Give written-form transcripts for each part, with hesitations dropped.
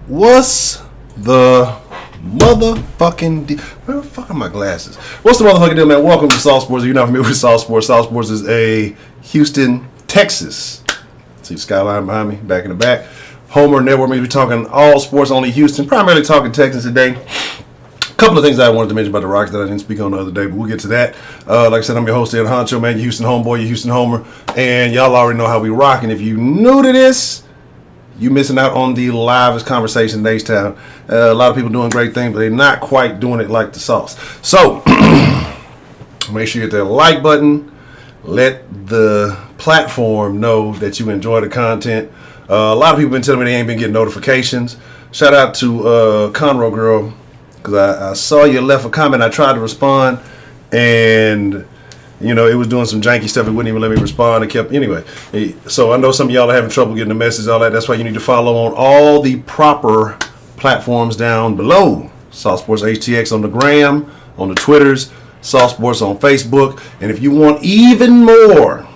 What's the motherfucking where the fuck are my glasses? What's the motherfucking deal, man? Welcome to Sauce Sports. If you're not familiar with Sauce Sports, Sauce Sports is a Houston, Texas. See the skyline behind me, back in the back. Homer Network means we're talking all sports, only Houston. Primarily talking Texans today. A couple of things I wanted to mention about the Rockets that I didn't speak on the other day, but we'll get to that. Like I said, I'm your host, Honcho, man. Your Houston homeboy, your Houston homer. And y'all already know how we rock. And if you new to this, you missing out on the livest conversation in H-Town. A lot of people doing great things, but they're not quite doing it like the sauce. So, make sure you hit that like button. Let the platform know that you enjoy the content. A lot of people been telling me they ain't been getting notifications. Shout out to Conroe Girl, because I saw you left a comment. I tried to respond, and you know, it was doing some janky stuff. It wouldn't even let me respond. It kept, anyway. So I know some of y'all are having trouble getting the message, all that. That's why you need to follow on all the proper platforms down below. Sauce Sports HTX on the gram, on the Twitters, Sauce Sports on Facebook. And if you want even more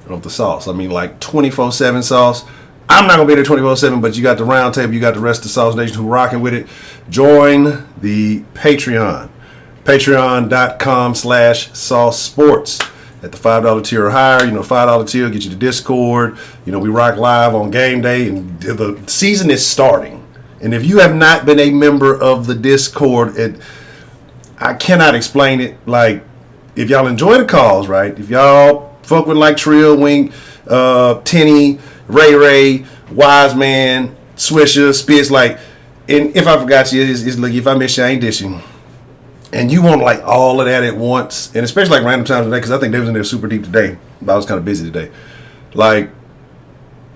of the sauce, I mean like 24/7 sauce, I'm not going to be there 24/7, but you got the Roundtable, you got the rest of the Sauce Nation who rocking with it. Join the Patreon. Patreon.com/Sauce Sports. At the $5 tier or higher, you know, $5 tier get you the Discord. You know, we rock live on game day, and the season is starting. And if you have not been a member of the Discord, I cannot explain it. Like, if y'all enjoy the calls, right? If y'all fuck with like Trill, Wink, Tenny, Ray, Wise Man, Swisher, Spitz, like, and if I forgot you, it's look, if I miss you, I ain't dishing. And you want like all of that at once, and especially like random times today, because I think they was in there super deep today, but I was kind of busy today. Like,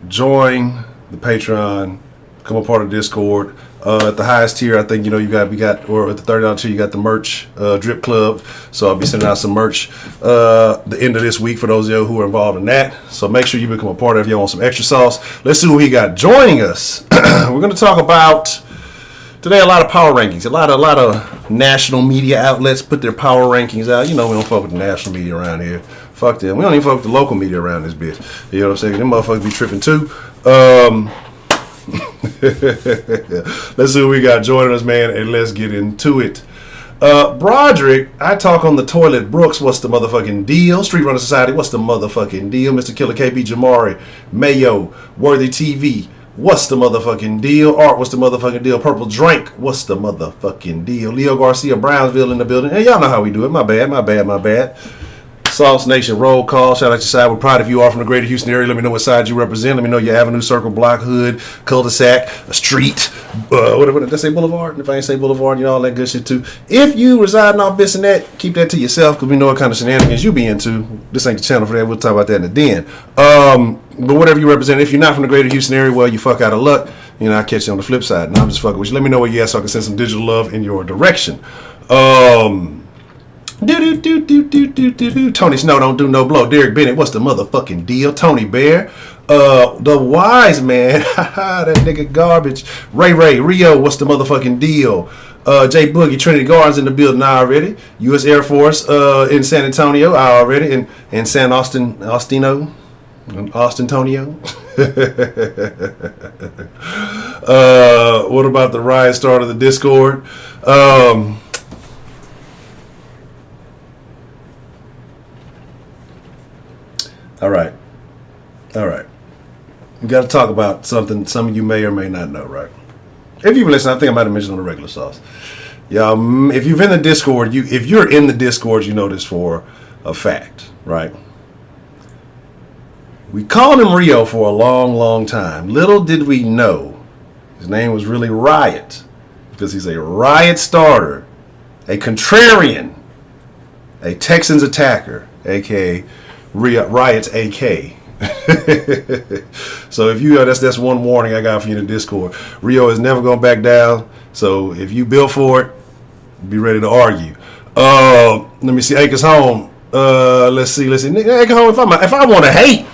join the Patreon, become a part of Discord. At the highest tier, I think we got, or at the $30 tier, you got the merch drip club. So I'll be sending out some merch the end of this week for those of you who are involved in that. So make sure you become a part of it if you want some extra sauce. Let's see who we got joining us. We're going to talk about today a lot of power rankings. A lot of national media outlets put their power rankings out. We don't fuck with the national media around here. Fuck them. We don't even fuck with the local media around this bitch. You know what I'm saying? Them motherfuckers be tripping too. Let's see who we got joining us, man, and let's get into it. Broderick, I talk on the toilet. Brooks, what's the motherfucking deal? Street Runner Society, what's the motherfucking deal? Mr. Killer KB Jamari, Mayo, Worthy TV, what's the motherfucking deal? Art, what's the motherfucking deal? Purple Drink, what's the motherfucking deal? Leo Garcia, Brownsville in the building. And y'all know how we do it. My bad. Sauce Nation roll call. Shout out your side. We're proud if you are from the greater Houston area. Let me know what side you represent. Let me know your avenue, circle, block, hood, cul-de-sac, a street. What did I say? Boulevard? If I ain't say boulevard, all that good shit too. If you residing off this and that, keep that to yourself because we know what kind of shenanigans you be into. This ain't the channel for that. We'll talk about that in the den. But whatever you represent, if you're not from the greater Houston area, well, you fuck out of luck. I'll catch you on the flip side. And I'm just fucking with you. Let me know where you at so I can send some digital love in your direction. Tony Snow don't do no blow. Derek Bennett, what's the motherfucking deal? Tony Bear, the Wise Man, that nigga garbage. Ray Rio, what's the motherfucking deal? Jay Boogie, Trinity Gardens in the building already. U.S. Air Force in San Antonio already, and San Austintonio. What about the riot start of the Discord? All right. We got to talk about something some of you may or may not know, right? If you've listened, I think I might have mentioned on the regular sauce. Y'all, if you've in the Discord, if you're in the Discord, you know this for a fact, right? We called him Rio for a long, long time. Little did we know his name was really Riot because he's a riot starter, a contrarian, a Texans attacker, a.k.a. Riot's AK. So if you that's one warning I got for you in the Discord. Rio is never gonna back down. So if you built for it, be ready to argue. Let me see. Acres Home. Let's see. Nigga, Acres Home. If I want to hate,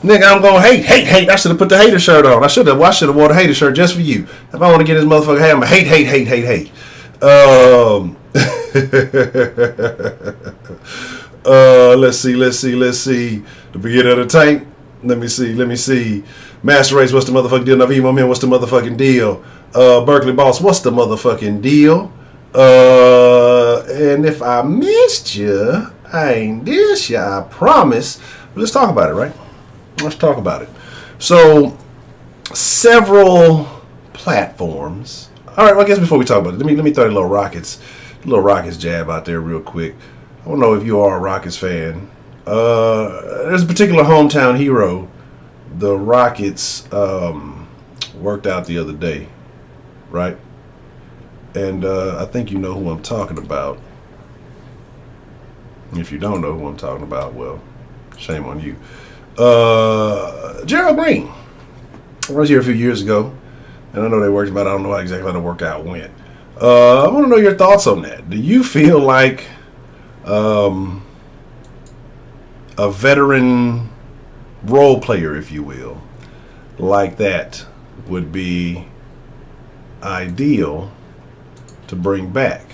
nigga, I'm gonna hate. I should have put the hater shirt on. I should have worn a hater shirt just for you. If I want to get this motherfucker, hey, I'm a hate. Let's see. The beginning of the tank. Let me see. Master Race, what's the motherfucking deal? Navimo Man, what's the motherfucking deal? Berkeley Boss, what's the motherfucking deal? And if I missed you, I ain't dish you, I promise. But let's talk about it, right? Let's talk about it. So, several platforms. All right, well, I guess before we talk about it, let me throw a little Rockets jab out there real quick. I don't know if you are a Rockets fan. There's a particular hometown hero the Rockets worked out the other day, right? And I think you know who I'm talking about. If you don't know who I'm talking about, well, shame on you. Gerald Green. I was here a few years ago, and I know they worked, but I don't know exactly how the workout went. I want to know your thoughts on that. Do you feel like a veteran role player, if you will, like that would be ideal to bring back?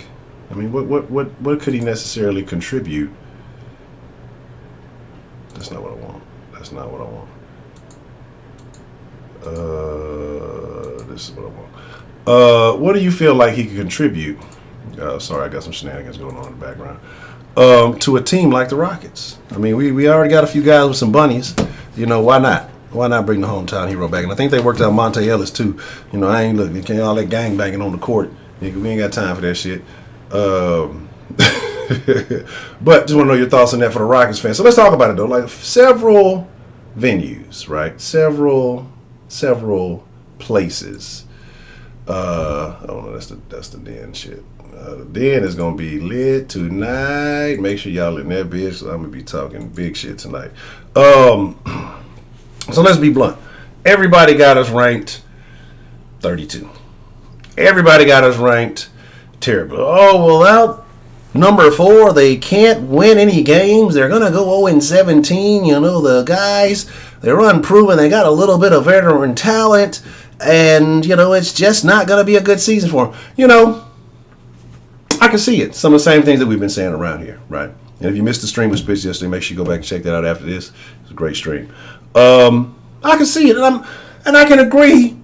I mean, what could he necessarily contribute? That's not what I want. This is what I want. What do you feel like he could contribute? Sorry, I got some shenanigans going on in the background. To a team like the Rockets. I mean, we already got a few guys with some bunnies. You know, why not? Why not bring the hometown hero back? And I think they worked out Monte Ellis too. You know, I ain't looking. You can't all that gang banging on the court. Nigga, we ain't got time for that shit. But just want to know your thoughts on that for the Rockets fans. So let's talk about it though. Like several venues, right? Several several places. Oh no, that's the den shit. The den is gonna be lit tonight. Make sure y'all in that bitch. I'm gonna be talking big shit tonight. So let's be blunt. Everybody got us ranked 32. Everybody got us ranked terrible. Oh, well, out number 4, they can't win any games. They're going to go 0-17. You know, the guys, they're unproven. They got a little bit of veteran talent. And, you know, it's just not going to be a good season for them. You know, I can see it. Some of the same things that we've been saying around here, right? And if you missed the stream with Spitz yesterday, make sure you go back and check that out after this. It's a great stream. I can see it, and I can agree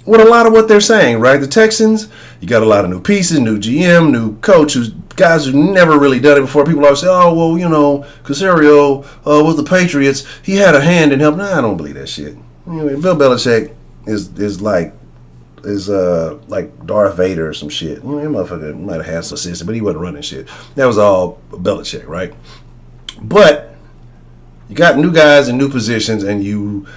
with a lot of what they're saying, right? The Texans, you got a lot of new pieces, new GM, new coach, guys who've never really done it before. People always say, oh, well, you know, Caserio with the Patriots, he had a hand in help. Nah, I don't believe that shit. Anyway, Bill Belichick is like Darth Vader or some shit. You know, that motherfucker might have had some assistant, but he wasn't running shit. That was all Belichick, right? But you got new guys in new positions, and you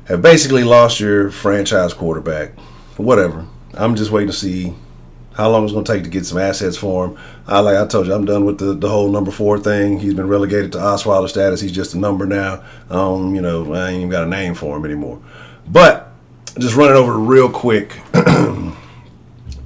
have basically lost your franchise quarterback. Whatever. I'm just waiting to see how long it's going to take to get some assets for him. Like I told you, I'm done with the whole number 4 thing. He's been relegated to Osweiler status. He's just a number now. You know, I ain't even got a name for him anymore. But just run it over real quick.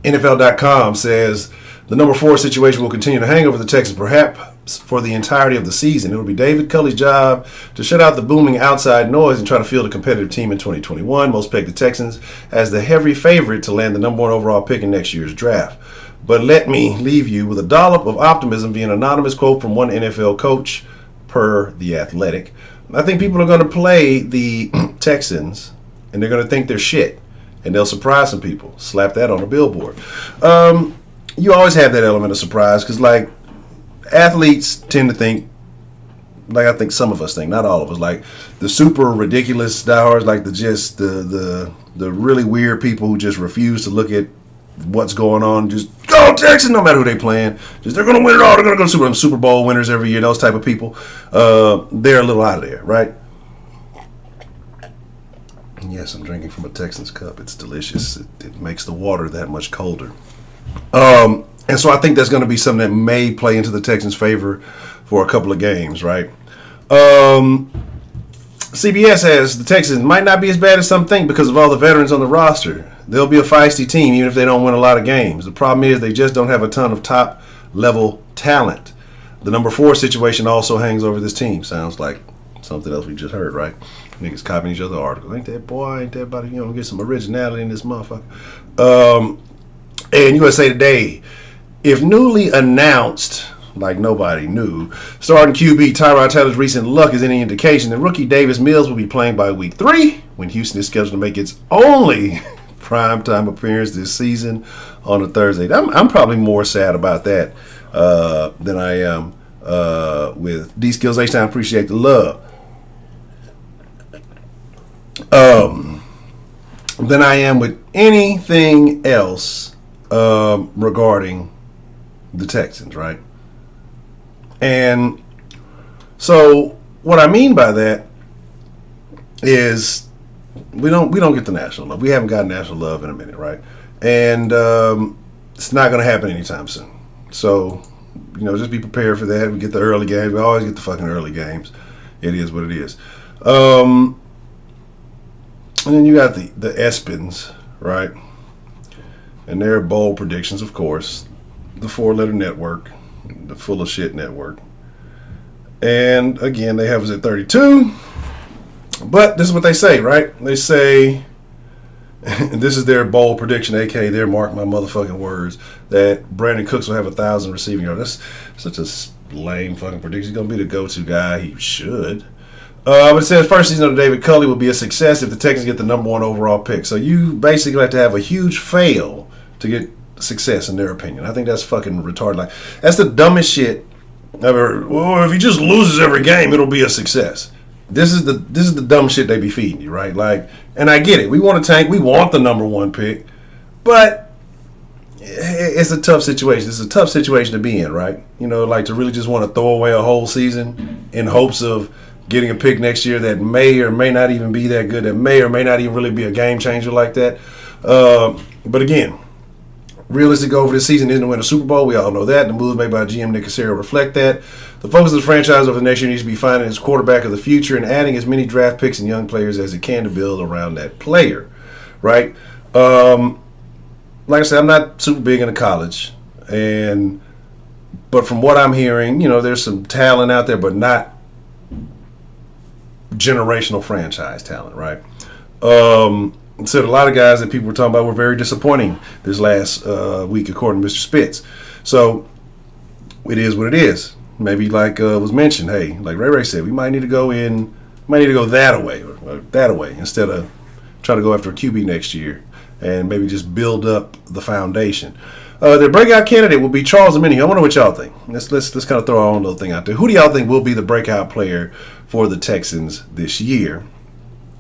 NFL.com says the number 4 situation will continue to hang over the Texans, perhaps for the entirety of the season. It will be David Culley's job to shut out the booming outside noise and try to field a competitive team in 2021. Most peg the Texans as the heavy favorite to land the number 1 overall pick in next year's draft. But let me leave you with a dollop of optimism via an anonymous quote from one NFL coach per The Athletic. I think people are going to play the Texans, and they're going to think they're shit, and they'll surprise some people. Slap that on a billboard. You always have that element of surprise because, like, athletes tend to think, like I think some of us think, not all of us, like the super ridiculous diehards, like the really weird people who just refuse to look at what's going on, just go Texans no matter who they playing. Just they're gonna win it all. They're gonna go to Super Bowl winners every year. Those type of people, they're a little out of there, right? Yes, I'm drinking from a Texans cup. It's delicious. It makes the water that much colder. And so I think that's going to be something that may play into the Texans' favor for a couple of games, right? CBS says the Texans might not be as bad as some think because of all the veterans on the roster. They'll be a feisty team even if they don't win a lot of games. The problem is they just don't have a ton of top-level talent. The number 4 situation also hangs over this team. Sounds like something else we just heard, right? Niggas copying each other articles. Ain't that about, you know, get some originality in this motherfucker. And USA Today, if newly announced, like nobody knew, starting QB Tyrod Taylor's recent luck is any indication, then rookie Davis Mills will be playing by week 3 when Houston is scheduled to make its only primetime appearance this season on a Thursday. I'm probably more sad about that than I am with D-Skills H-Time. Appreciate the love. Than I am with anything else regarding the Texans, right? And so what I mean by that is we don't get the national love. We haven't got national love in a minute, right? And it's not going to happen anytime soon. So, you know, just be prepared for that. We get the early games. We always get the fucking early games. It is what it is. And then you got the ESPNs, right? And their bold predictions, of course. The 4-letter network, the full of shit network. And again, they have us at 32. But this is what they say, right? They say, and this is their bold prediction, aka their mark my motherfucking words, that Brandon Cooks will have 1,000 receiving yards. That's such a lame fucking prediction. He's gonna be the go-to guy. He should. But it says first season of David Culley will be a success if the Texans get the number 1 overall pick. So you basically have to have a huge fail to get success in their opinion. I think that's fucking retarded. Like, that's the dumbest shit I've ever. Well, if he just loses every game, it'll be a success. This is the dumb shit they be feeding you, right? Like, and I get it. We want to tank. We want the number 1 pick, but it's a tough situation. It's a tough situation to be in, right? You know, like to really just want to throw away a whole season in hopes of getting a pick next year that may or may not even be that good, that may or may not even really be a game changer like that. But again, realistic goal for this season isn't to win a Super Bowl. We all know that. The moves made by GM Nick Caserio reflect that. The focus of the franchise over the next year needs to be finding its quarterback of the future and adding as many draft picks and young players as it can to build around that player, right? Like I said, I'm not super big into college, but from what I'm hearing, there's some talent out there, but not generational franchise talent, right? Said a lot of guys that people were talking about were very disappointing this last week, according to Mr. Spitz. So it is what it is. Maybe like was mentioned, hey, like Ray said, we might need to go that way instead of trying to go after a QB next year and maybe just build up the foundation. The breakout candidate will be Charles Omenihu. I wonder what y'all think. Let's kind of throw our own little thing out there. Who do y'all think will be the breakout player for the Texans this year?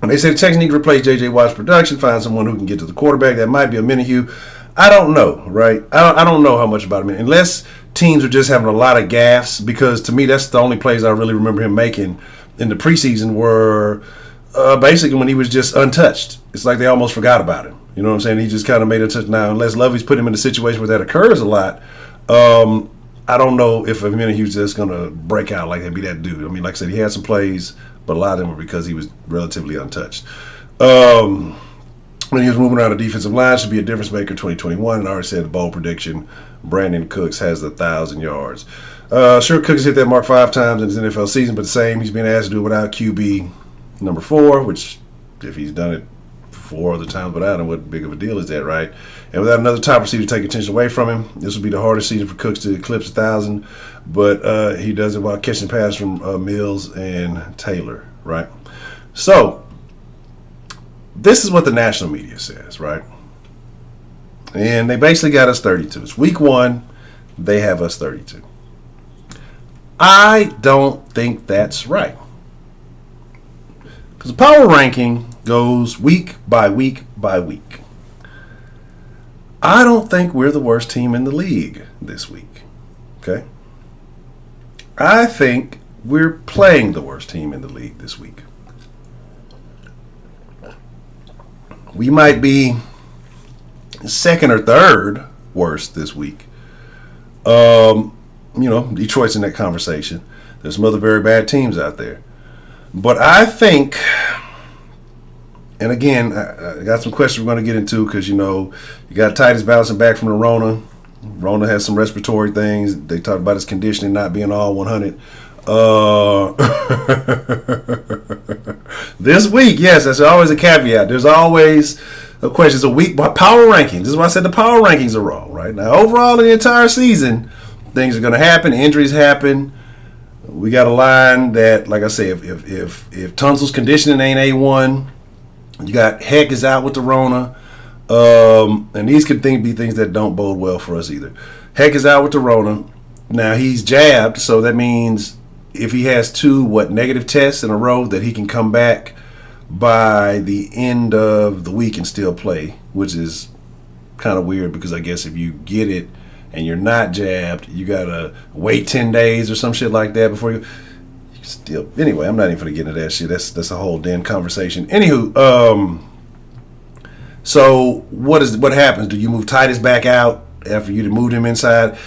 And they say the Texans need to replace J.J. Watt's production, find someone who can get to the quarterback. That might be Omenihu. I don't know, right? I don't know how much about him. Unless teams are just having a lot of gaffes, because to me that's the only plays I really remember him making in the preseason were basically when he was just untouched. It's like they almost forgot about him. You know what I'm saying? He just kind of made a touch. Now, unless Lovey's put him in a situation where that occurs a lot, I don't know if Omenihu's just going to break out like that, be that dude. I mean, like I said, he had some plays, but a lot of them were because he was relatively untouched. When he was moving around the defensive line, should be a difference maker 2021. And I already said the bold prediction, Brandon Cooks has 1,000 yards. Sure, Cooks hit that mark 5 times in his NFL season, but the same, he's been asked to do it without QB number 4, which if he's done it 4 other times without him, what big of a deal is that, right? And without another top receiver to take attention away from him, this will be the hardest season for Cooks to eclipse 1,000, but he does it while catching passes from Mills and Taylor, right? So, this is what the national media says, right? And they basically got us 32. It's week 1. They have us 32. I don't think that's right. Because the power ranking goes week by week by week. I don't think we're the worst team in the league this week. Okay? I think we're playing the worst team in the league this week. We might be second or third worst this week. Detroit's in that conversation. There's some other very bad teams out there. But I think, and again, I got some questions we're going to get into because, you got Titus bouncing back from the Rona. Rona has some respiratory things. They talked about his conditioning not being all 100. This week, yes, that's always a caveat. There's always a question. It's a week by power rankings. This is why I said the power rankings are wrong, right? Now, overall in the entire season, things are going to happen. Injuries happen. We got a line that, like I say, if Tunsil's conditioning ain't A1, you got Heck is out with the Rona. And these could be things that don't bode well for us either. Heck is out with the Rona. Now, he's jabbed, so that means if he has 2 negative tests in a row, that he can come back by the end of the week and still play, which is kind of weird because I guess if you get it and you're not jabbed, you gotta wait 10 days or some shit like that before you still. Anyway, I'm not even gonna get into that shit. That's a whole damn conversation. Anywho, so what happens? Do you move Titus back out after you moved him inside?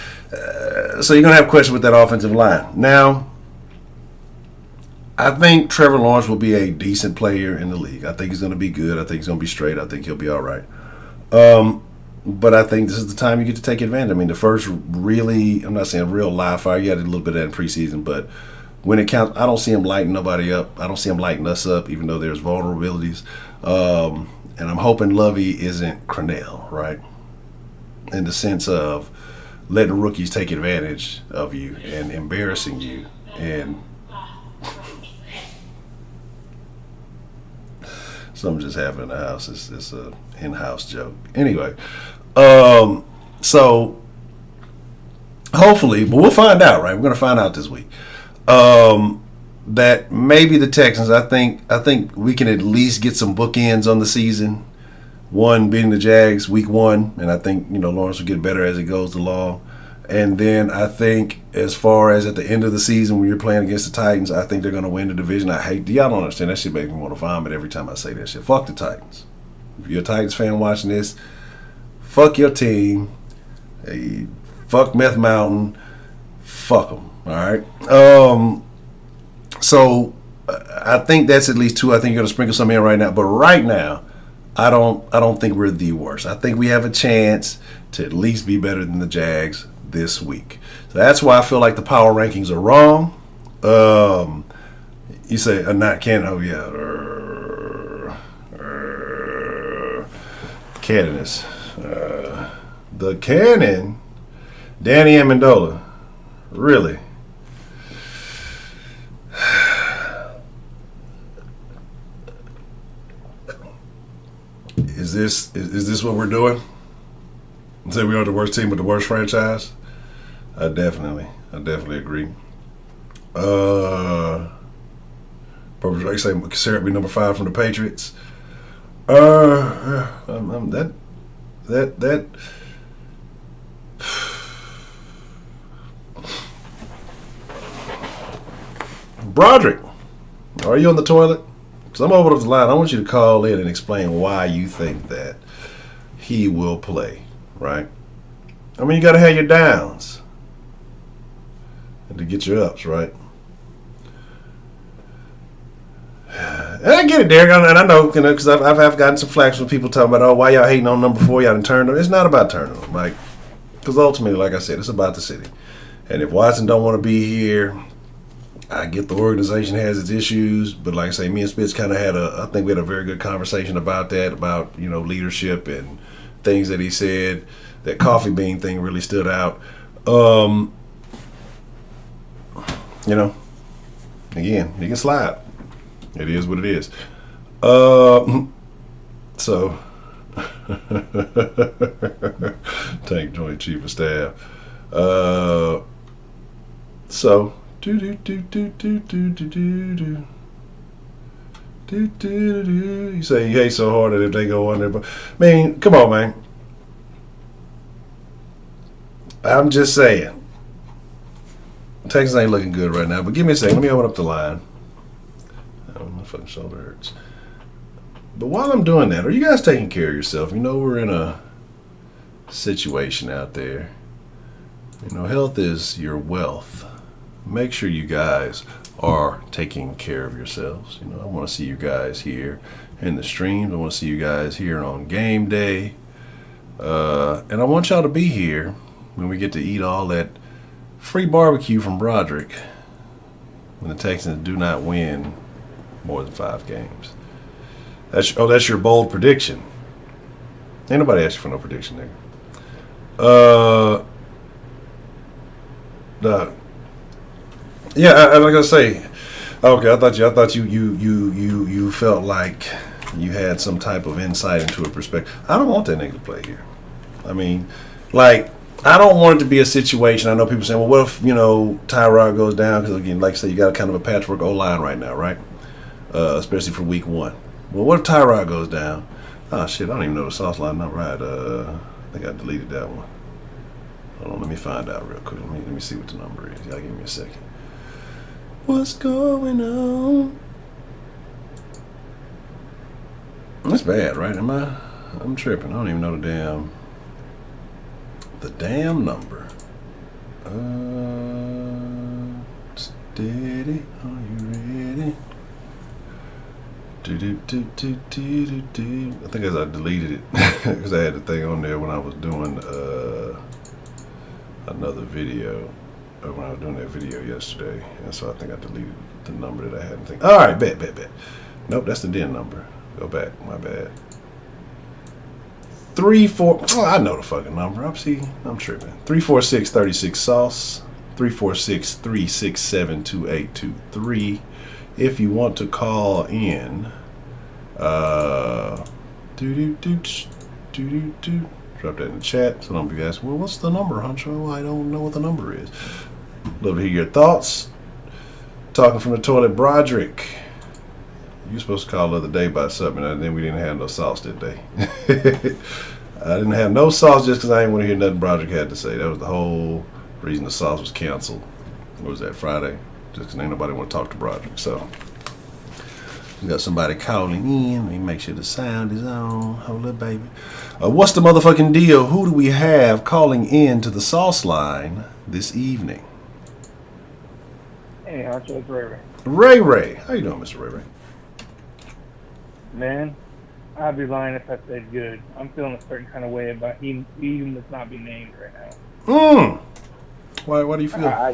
So you're gonna have questions with that offensive line. Now, I think Trevor Lawrence will be a decent player in the league. I think he's gonna be good. I think he's gonna be straight. I think he'll be all right. But I think this is the time you get to take advantage. I mean, the first really, I'm not saying real live fire. You had a little bit of that in preseason, but when it counts, I don't see him lighting nobody up. I don't see him lighting us up, even though there's vulnerabilities. And I'm hoping Lovey isn't Cornell, right? In the sense of letting rookies take advantage of you and embarrassing you. And something just happened in the house. It's a in-house joke. Anyway, so hopefully, but we'll find out, right? We're going to find out this week. That maybe the Texans, I think we can at least get some bookends on the season. One beating the Jags week 1, and I think Lawrence will get better as it goes along. And then I think as far as at the end of the season when you're playing against the Titans, I think they're going to win the division. Y'all don't understand. That shit makes me want to vomit every time I say that shit. Fuck the Titans. If you're a Titans fan watching this, fuck your team. Hey, fuck Meth Mountain. Fuck them. All right. So I think that's at least two. I think you're going to sprinkle some in right now. But right now, I don't think we're the worst. I think we have a chance to at least be better than the Jags this week. So that's why I feel like the power rankings are wrong. You say not Cannon. Oh yeah, Cannon is the Cannon. Danny Amendola, really. Is this what we're doing? Say we are the worst team with the worst franchise? I definitely agree. Probably say consider it be number 5 from the Patriots. That Broderick, are you on the toilet? Because I'm over the line. I want you to call in and explain why you think that he will play, right? I mean, you got to have your downs and to get your ups, right? And I get it, Derek, and I know, because I've gotten some flack from people talking about, oh, why y'all hating on number 4? Y'all done turned them. It's not about turning them, like, because ultimately, like I said, it's about the city. And if Watson don't want to be here, I get the organization has its issues, but like I say, me and Spitz kind of I think we had a very good conversation about that, about, leadership and things that he said. That coffee bean thing really stood out. Again, you can slide. It is what it is. So, Tank Joint Chief of Staff. So, you say you hate so hard that if they go on there, but I mean, come on, man. I'm just saying. Texas ain't looking good right now, but give me a second. Let me open up the line. Oh, my fucking shoulder hurts. But while I'm doing that, are you guys taking care of yourself? We're in a situation out there. Health is your wealth. Make sure you guys are taking care of yourselves. I want to see you guys here in the streams. I want to see you guys here on game day. And I want y'all to be here when we get to eat all that free barbecue from Broderick when the Texans do not win more than 5 games. That's your bold prediction. Ain't nobody asked you for no prediction there. Yeah, like I say, okay. I thought you felt like you had some type of insight into a perspective. I don't want that nigga to play here. I mean, like, I don't want it to be a situation. I know people saying, well, what if Tyrod goes down? Because again, like I say, you got kind of a patchwork O line right now, right? Especially for week 1. Well, what if Tyrod goes down? Oh shit, I don't even know the Sauceline number. Right? I think I deleted that one. Hold on, let me find out real quick. Let me see what the number is. Y'all give me a second. What's going on? That's bad, right? I'm tripping. I don't even know the damn number. Steady, are you ready? I think as I deleted it because I had the thing on there when I was doing another video. When I was doing that video yesterday, and so I think I deleted the number that I hadn't think. All right, bet. Nope, that's the DIN number. Go back. My bad. 34. Oh, I know the fucking number. I'm tripping. 346-36 sauce. 346-367-2823. If you want to call in, drop that in the chat. So don't be asking, well, what's the number, Honcho? I don't know what the number is. Love to hear your thoughts. Talking from the toilet, Broderick. You were supposed to call the other day about something, and then we didn't have no sauce that day. I didn't have no sauce just because I didn't want to hear nothing Broderick had to say. That was the whole reason the sauce was canceled. What was that, Friday? Just because ain't nobody want to talk to Broderick. So, we got somebody calling in. Let me make sure the sound is on. Hold up, baby. What's the motherfucking deal? Who do we have calling in to the Sauceline this evening? Hey, Honcho, it's Ray Ray. Ray Ray. How you doing, Mr. Ray Ray? Man, I'd be lying if I said good. I'm feeling a certain kind of way about he must not be named right now. Why do you feel? I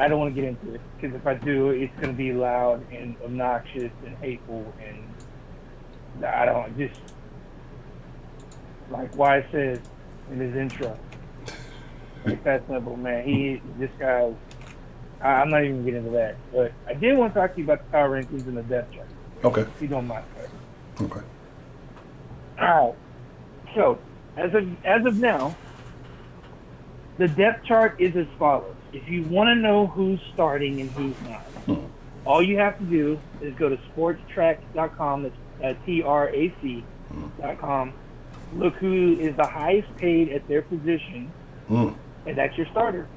don't want to get into it because if I do, it's going to be loud and obnoxious and hateful, and I don't just like why it says in his intro. Like that simple, man. This guy. I'm not even getting into that, but I did want to talk to you about the power rankings and the depth chart. Okay. If you don't mind. Okay. All right. So as of now, the depth chart is as follows. If you want to know who's starting and who's not, all you have to do is go to sportstrack.com. That's TRAC.com. Look who is the highest paid at their position, and that's your starter.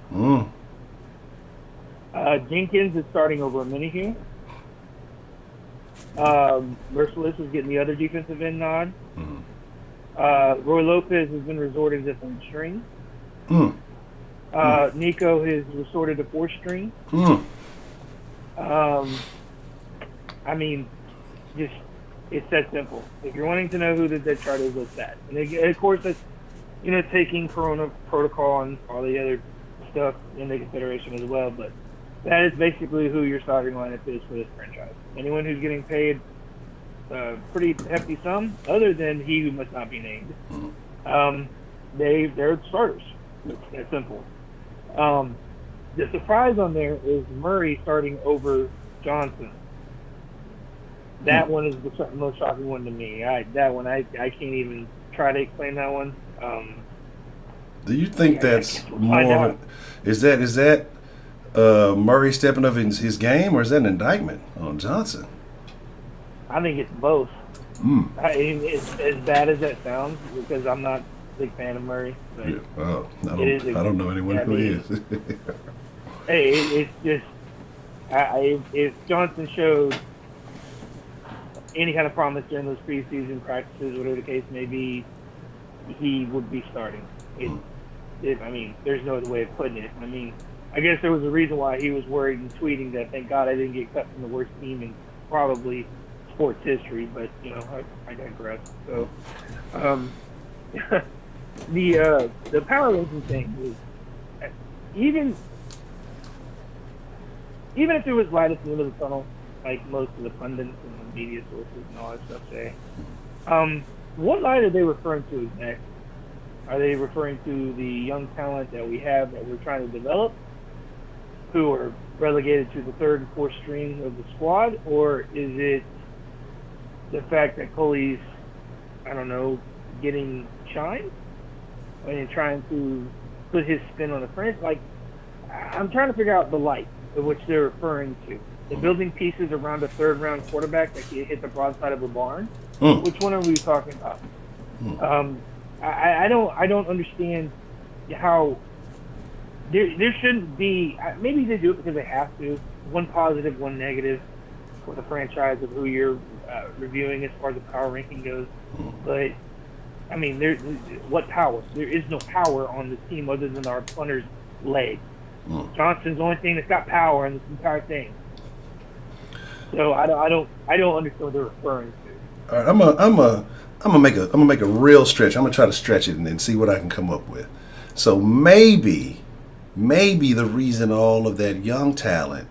Jenkins is starting over Minihue. Merciless is getting the other defensive end nod. Roy Lopez has been resorted to third string. Nico has resorted to fourth string. I mean, just it's that simple. If you're wanting to know who the depth chart is, it's that. And of course, that's taking Corona protocol and all the other stuff into consideration as well. But that is basically who your starting lineup is for this franchise. Anyone who's getting paid pretty hefty sum, other than he who must not be named, they're starters. It's that simple. The surprise on there is Murray starting over Johnson. That one is the most shocking one to me. I can't even try to explain that one. Do you think that's more? Is that Murray stepping up in his game, or is that an indictment on Johnson? I think it's both. It's as bad as that sounds, because I'm not a big fan of Murray. But yeah. I don't know anyone who is. Hey, it's just if Johnson showed any kind of promise during those preseason practices, whatever the case may be, he would be starting. I mean, there's no other way of putting it. I mean, I guess there was a reason why he was worried and tweeting that, thank God I didn't get cut from the worst team in probably sports history, but, I digress. So, the power ranking thing is, even if there was light at the end of the tunnel, like most of the pundits and the media sources and all that stuff say, what light are they referring to next? Are they referring to the young talent that we have that we're trying to develop, who are relegated to the third and fourth string of the squad, or is it the fact that Coley's, getting shine and trying to put his spin on the French? Like, I'm trying to figure out the light of which they're referring to. The building pieces around a third-round quarterback that can hit the broadside of a barn. Which one are we talking about? I don't understand how there shouldn't be. Maybe they do it because they have to. One positive, one negative for the franchise of who you're reviewing as far as the power ranking goes. But I mean, what power? There is no power on this team other than our punter's leg. Johnson's the only thing that's got power in this entire thing. So I don't understand what they're referring to. All right, I'm gonna make a real stretch. I'm gonna try to stretch it and then see what I can come up with. So maybe the reason all of that young talent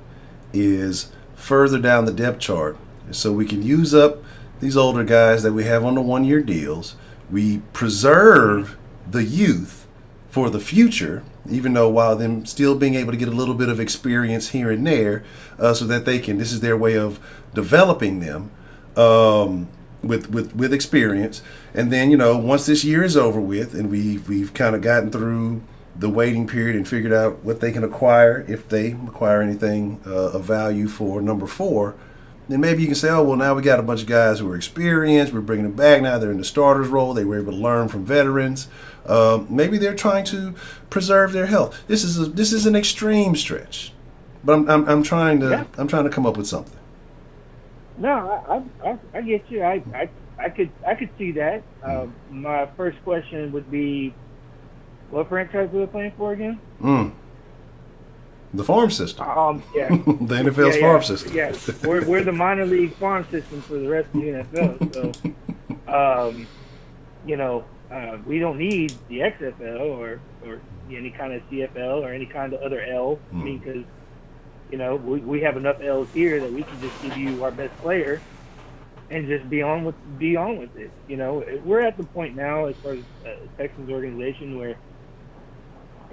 is further down the depth chart is so we can use up these older guys that we have on the 1-year deals. We preserve the youth for the future, even though while them still being able to get a little bit of experience here and there, so that they can. This is their way of developing them. With experience, and then once this year is over with and we've kind of gotten through the waiting period and figured out what they can acquire, if they acquire anything of value for number 4, then maybe you can say, oh, well, now we got a bunch of guys who are experienced. We're bringing them back now. They're in the starters role. They were able to learn from veterans. Maybe they're trying to preserve their health. This is an extreme stretch, but I'm trying to come up with something. No, I get you. I could see that. My first question would be, what franchise are they playing for again? The farm system. Yeah. The NFL's farm system. Yeah, we're the minor league farm system for the rest of the NFL. So, we don't need the XFL or any kind of CFL or any kind of other L. I mean, because we have enough L's here that we can just give you our best player and just be on with it. We're at the point now as far as Texans organization where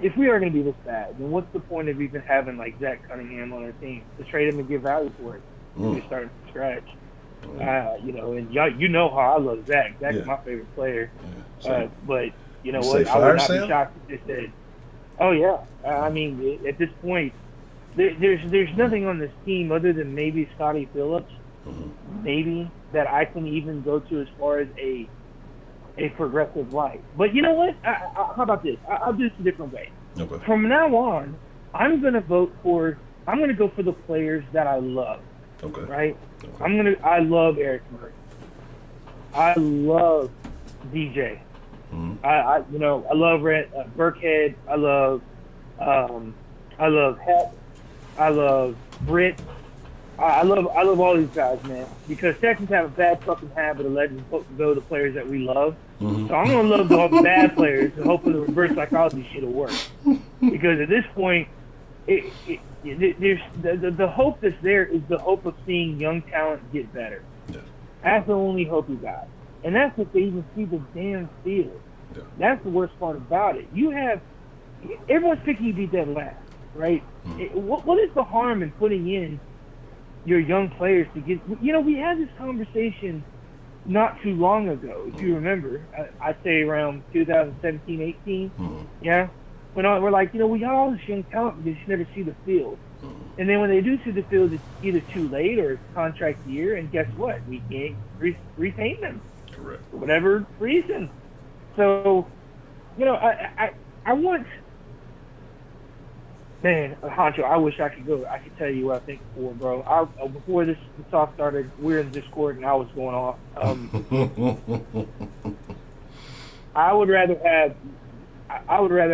if we are going to be this bad, then what's the point of even having like Zach Cunningham on our team to trade him and give value for it? We're starting from scratch. And y'all, how I love Zach. Zach's my favorite player. But you know what? I would not be shocked if they said, "Oh yeah." I mean, at this point, there's nothing on this team other than maybe Scotty Phillips, maybe that I can even go to as far as a progressive light. But you know what? How about this? I'll do this a different way. Okay. From now on, I'm going to go for the players that I love. Okay. Right? Okay. I love Eric Murray. I love DJ. I love Burkhead. I love Heck. I love Britt. I love all these guys, man, because Texans have a bad fucking habit of letting go the players that we love. So I'm gonna love the bad players and hopefully the reverse psychology shit will work. Because at this point, there's the hope that's there is the hope of seeing young talent get better. Yeah. That's the only hope you got, and that's if they even see the damn field. Yeah. That's the worst part about it. Everyone's picking you to be dead last, right? What is the harm in putting in your young players to get? We had this conversation not too long ago, if you remember. I'd say around 2017, 18. Yeah, when we're like, we got all this young talent, but you just never see the field. And then when they do see the field, it's either too late or it's contract year, and guess what? We can't retain them. Correct. For whatever reason. So, I want. Man, Honcho, I wish I could go. I could tell you what I think before, bro. Before this talk started, we were in Discord and I was going off. I would rather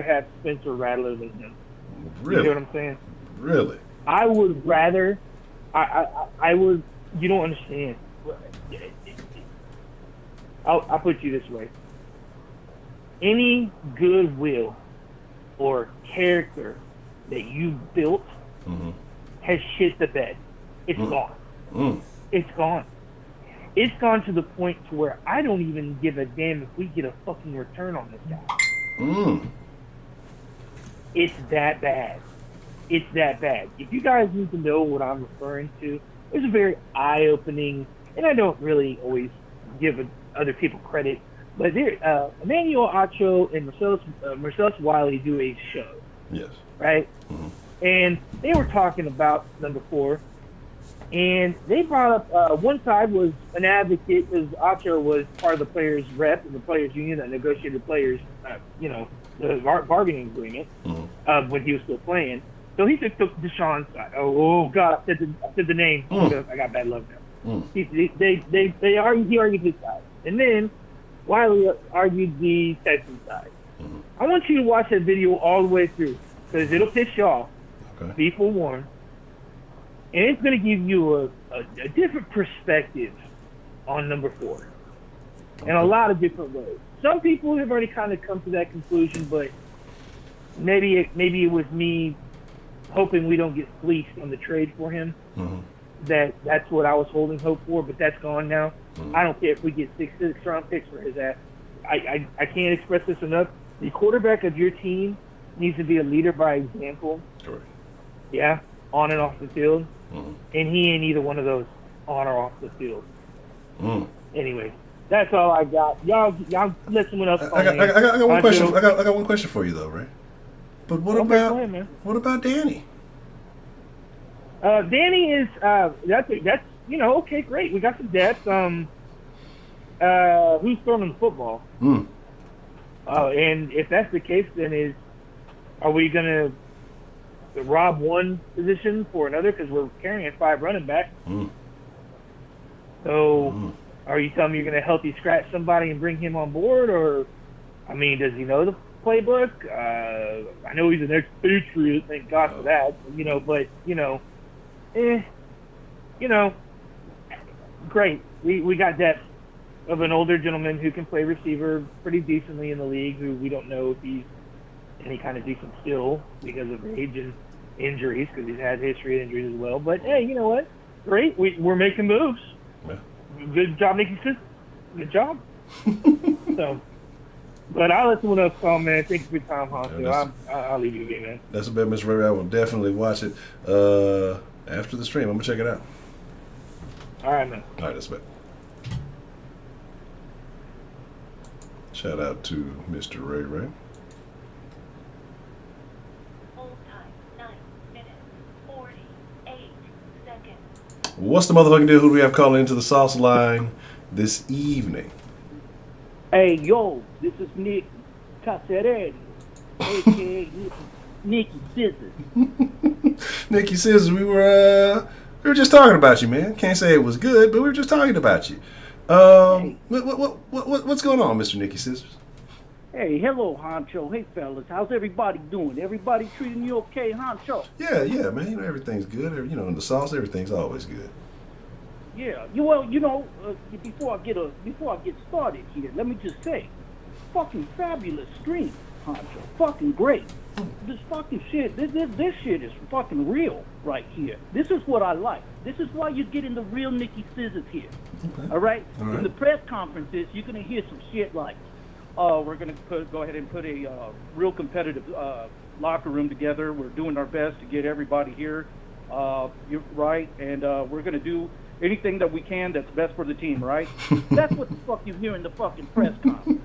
have Spencer Rattler than him. Really? You know what I'm saying? Really? I would rather. I would. You don't understand. I'll put you this way. Any goodwill or character that you built has shit the bed. It's gone. It's gone. It's gone to the point to where I don't even give a damn if we get a fucking return on this guy. It's that bad. It's that bad. If you guys need to know what I'm referring to, it's a very eye-opening, and I don't really always give other people credit, but Emmanuel Acho and Marcellus Wiley do a show. Yes. Right? And they were talking about number 4, and they brought up one side was an advocate because Acho was part of the players' rep and the players' union that negotiated the players, the bargaining agreement when he was still playing. So he took Deshaun's side. Oh God, I said the name. I got bad love now. He argued his side, and then Wiley argued the Texans side. I want you to watch that video all the way through because it'll piss you off. Okay. Be forewarned. And it's going to give you a different perspective on number 4 in a lot of different ways. Some people have already kind of come to that conclusion, but maybe it was me hoping we don't get fleeced on the trade for him. That's what I was holding hope for, but that's gone now. I don't care if we get 6 round picks for his ass. I can't express this enough. The quarterback of your team needs to be a leader by example. Correct. Yeah, on and off the field. And he ain't either one of those on or off the field. Anyway, that's all I got. Y'all let someone else. I got one question. I got one question for you though, right? But what about Danny? Danny is that's okay, great. We got some depth. Who's throwing the football? And if that's the case, then are we gonna rob one position for another because we're carrying 5 running backs? So, are you telling me you're gonna healthy scratch somebody and bring him on board, or, I mean, does he know the playbook? I know he's an expatriate, thank God for that. But great. We got depth of an older gentleman who can play receiver pretty decently in the league, who we don't know if he's any kind of decent still because of age and injuries, because he's had history of injuries as well. But, hey, you know what? Great. We're making moves. Yeah. Good job, Nicky. Good job. But I'll let someone else call, man. Thank you for your time, Honcho. I'll leave you again, man. That's a bet, Mr. Ray. I will definitely watch it after the stream. I'm going to check it out. All right, man. All right, that's a bet. Shout out to Mr. Ray Ray. Hold time, 9 minutes, 48 seconds. What's the motherfucking deal? Who do we have calling into the Sauceline this evening? Hey, yo, this is Nick Caceres, a.k.a. Nicky Scissors. Nicky Scissors, we were just talking about you, man. Can't say it was good, but we were just talking about you. What's going on, Mr. Nicky Scissors? Hey, hello, Honcho. Hey, fellas, how's everybody doing? Everybody treating you okay, Honcho? Yeah, man. Everything's good. In the sauce, everything's always good. Yeah. Before I get started here, let me just say, fucking fabulous stream, Honcho. Fucking great. This fucking shit, this shit is fucking real right here. This is what I like. This is why you're getting the real Nicky Scissors here. Okay. All right? In the press conferences, you're going to hear some shit like, we're going to go ahead and put a real competitive locker room together. We're doing our best to get everybody here. You're right. And we're going to do anything that we can that's best for the team, right? That's what the fuck you hear in the fucking press conference.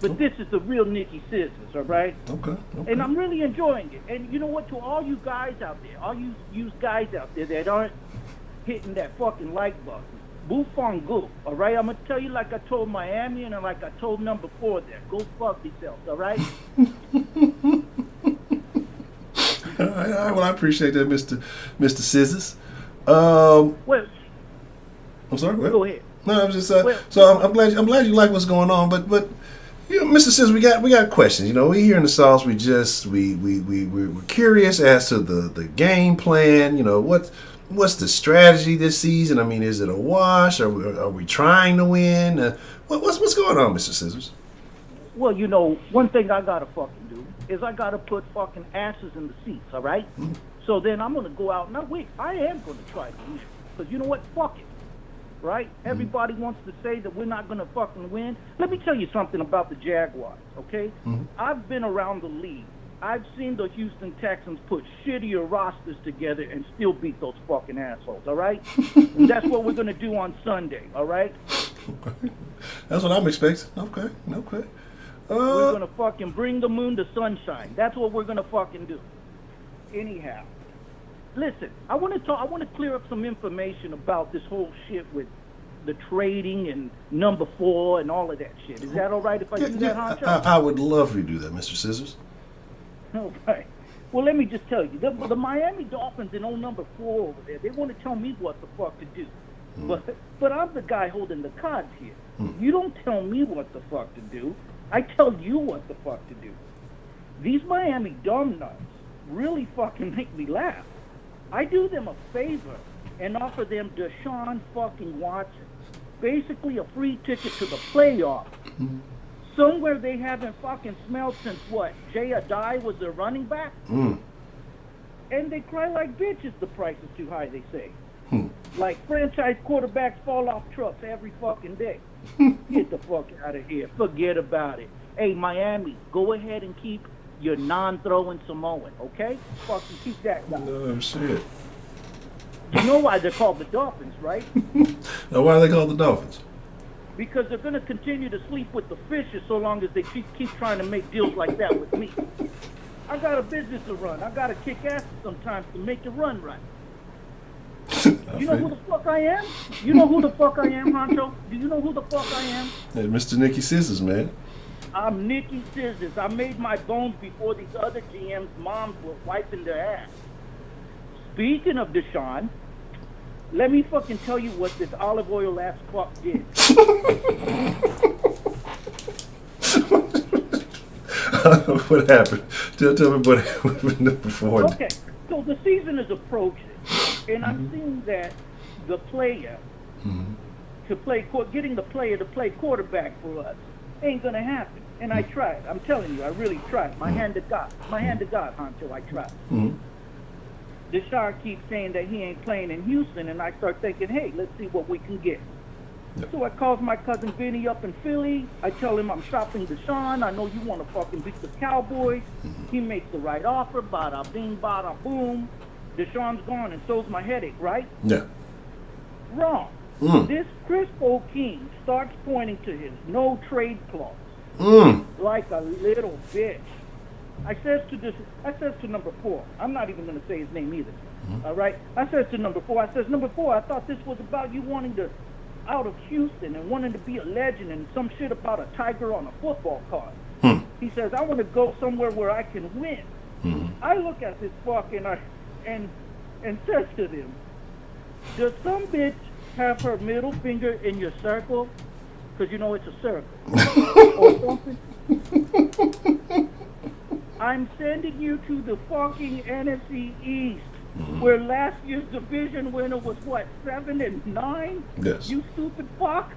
But this is the real Nicky Scissors, all right? Okay. And I'm really enjoying it. And you know what? To all you guys out there, all you guys out there that aren't hitting that fucking like button, boo, all right? I'm going to tell you like I told Miami and like I told number 4 there. Go fuck yourselves, all right? All right. Well, I appreciate that, Mr. Scissors. Well, I'm sorry. Go ahead. No, I'm just so I'm glad you like what's going on, but Mr. Scissors, we got questions. We here in the sauce. We're curious as to the game plan. What's the strategy this season? I mean, is it a wash? Are we trying to win? What's going on, Mr. Scissors? Well, one thing I gotta fucking do is I gotta put fucking asses in the seats. All right. So then I'm gonna go out and I am gonna try to win, because you know what? Fuck it. Right? Everybody wants to say that we're not going to fucking win. Let me tell you something about the Jaguars, okay? I've been around the league. I've seen the Houston Texans put shittier rosters together and still beat those fucking assholes, all right? And that's what we're going to do on Sunday, all right? Okay. That's what I'm expecting. Okay. We're going to fucking bring the moon to sunshine. That's what we're going to fucking do. Anyhow. Listen, I want to clear up some information about this whole shit with the trading and number 4 and all of that shit. Is that all right if I do that, Honcho? I would love for you to do that, Mr. Scissors. All right. Well, let me just tell you, the Miami Dolphins and old number 4 over there, they want to tell me what the fuck to do. But I'm the guy holding the cards here. You don't tell me what the fuck to do. I tell you what the fuck to do. These Miami dumb nuts really fucking make me laugh. I do them a favor and offer them Deshaun fucking Watson, basically a free ticket to the playoffs. Somewhere they haven't fucking smelled since what? Jay Adai was their running back? And they cry like bitches the price is too high, they say. Like franchise quarterbacks fall off trucks every fucking day. Get the fuck out of here. Forget about it. Hey, Miami, go ahead and keep your non-throwing Samoan, okay? Fucking keep that guy. No shit. You know why they're called the Dolphins, right? Now, why are they called the Dolphins? Because they're going to continue to sleep with the fishes so long as they keep trying to make deals like that with me. I got a business to run. I got to kick ass sometimes to make it run right. You know who the fuck I am? You know who the fuck I am, Honcho? Do you know who the fuck I am? Hey, Mr. Nicky Scissors, man. I'm Nicky Scissors. I made my bones before these other GMs' moms were wiping their ass. Speaking of Deshaun, let me fucking tell you what this olive oil ass fuck did. What happened? Tell me what happened before. Okay, so the season is approaching, and I'm seeing that the player getting the player to play quarterback for us ain't gonna happen. And I tried. I'm telling you, I really tried. My hand to God, Honcho, I tried. Deshaun keeps saying that he ain't playing in Houston, and I start thinking, hey, let's see what we can get. Yep. So I calls my cousin Vinny up in Philly. I tell him I'm shopping Deshaun. I know you want to fucking beat the Cowboys. He makes the right offer. Bada bing, bada boom. Deshaun's gone, and so's my headache, right? Yeah. Wrong. This Chris O'King starts pointing to his no-trade clause like a little bitch. I says to number 4. I'm not even going to say his name either. All right? I says to number 4, number 4, I thought this was about you wanting to out of Houston and wanting to be a legend and some shit about a tiger on a football card. He says, I want to go somewhere where I can win. I look at this fuck and says to them, does some bitch have her middle finger in your circle? Because you know it's a circle. Or something? I'm sending you to the fucking NFC East, where last year's division winner was what, 7-9? Yes. You stupid fuck.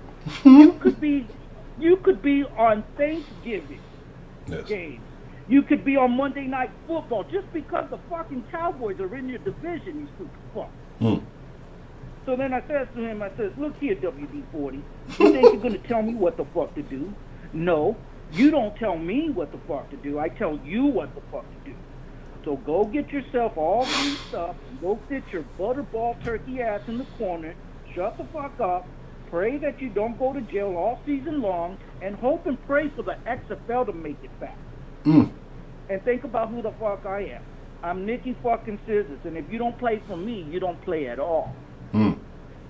You could be on Thanksgiving games. You could be on Monday Night Football just because the fucking Cowboys are in your division, you stupid fuck. So then I says to him, look here, WD-40, you think you're going to tell me what the fuck to do? No, you don't tell me what the fuck to do. I tell you what the fuck to do. So go get yourself all greased up, go sit your butterball turkey ass in the corner, shut the fuck up, pray that you don't go to jail all season long, and hope and pray for the XFL to make it back. And think about who the fuck I am. I'm Nicky fucking Scissors, and if you don't play for me, you don't play at all.